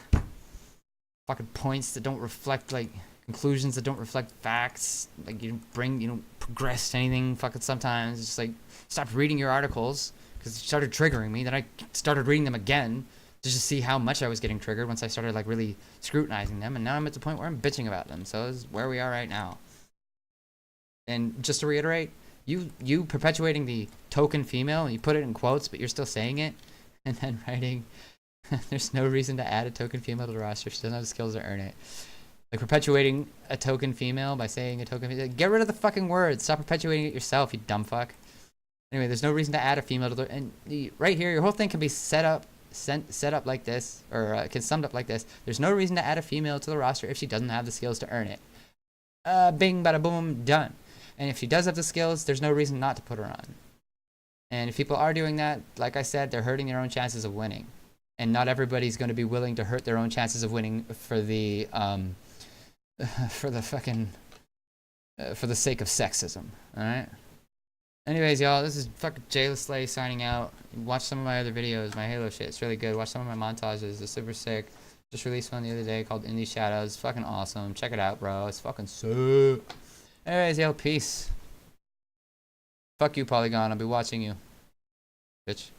Speaker 1: Fucking points that don't reflect, like, conclusions that don't reflect facts. Like you don't progress to anything. Fucking sometimes it's just like stop reading your articles because it started triggering me. Then I started reading them again just to see how much I was getting triggered once I started like really scrutinizing them. And now I'm at the point where I'm bitching about them. So this is where we are right now. And just to reiterate, you perpetuating the token female, and you put it in quotes, but you're still saying it, and then writing, there's no reason to add a token female to the roster if she doesn't have the skills to earn it. Like perpetuating a token female by saying a token female. Get rid of the fucking words. Stop perpetuating it yourself, you dumb fuck. Anyway, there's no reason to add a female to the, and right here, your whole thing can be set up like this, or can summed up like this. There's no reason to add a female to the roster if she doesn't have the skills to earn it. Bing, bada boom, done. And if she does have the skills, there's no reason not to put her on. And if people are doing that, like I said, they're hurting their own chances of winning. And not everybody's going to be willing to hurt their own chances of winning for the for the sake of sexism. All right. Anyways, y'all, this is fucking Jay Slay signing out. Watch some of my other videos, my Halo shit. It's really good. Watch some of my montages. It's super sick. Just released one the other day called Indie Shadows. It's fucking awesome. Check it out, bro. It's fucking sick. Anyways, yo, peace. Fuck you, Polygon. I'll be watching you, bitch.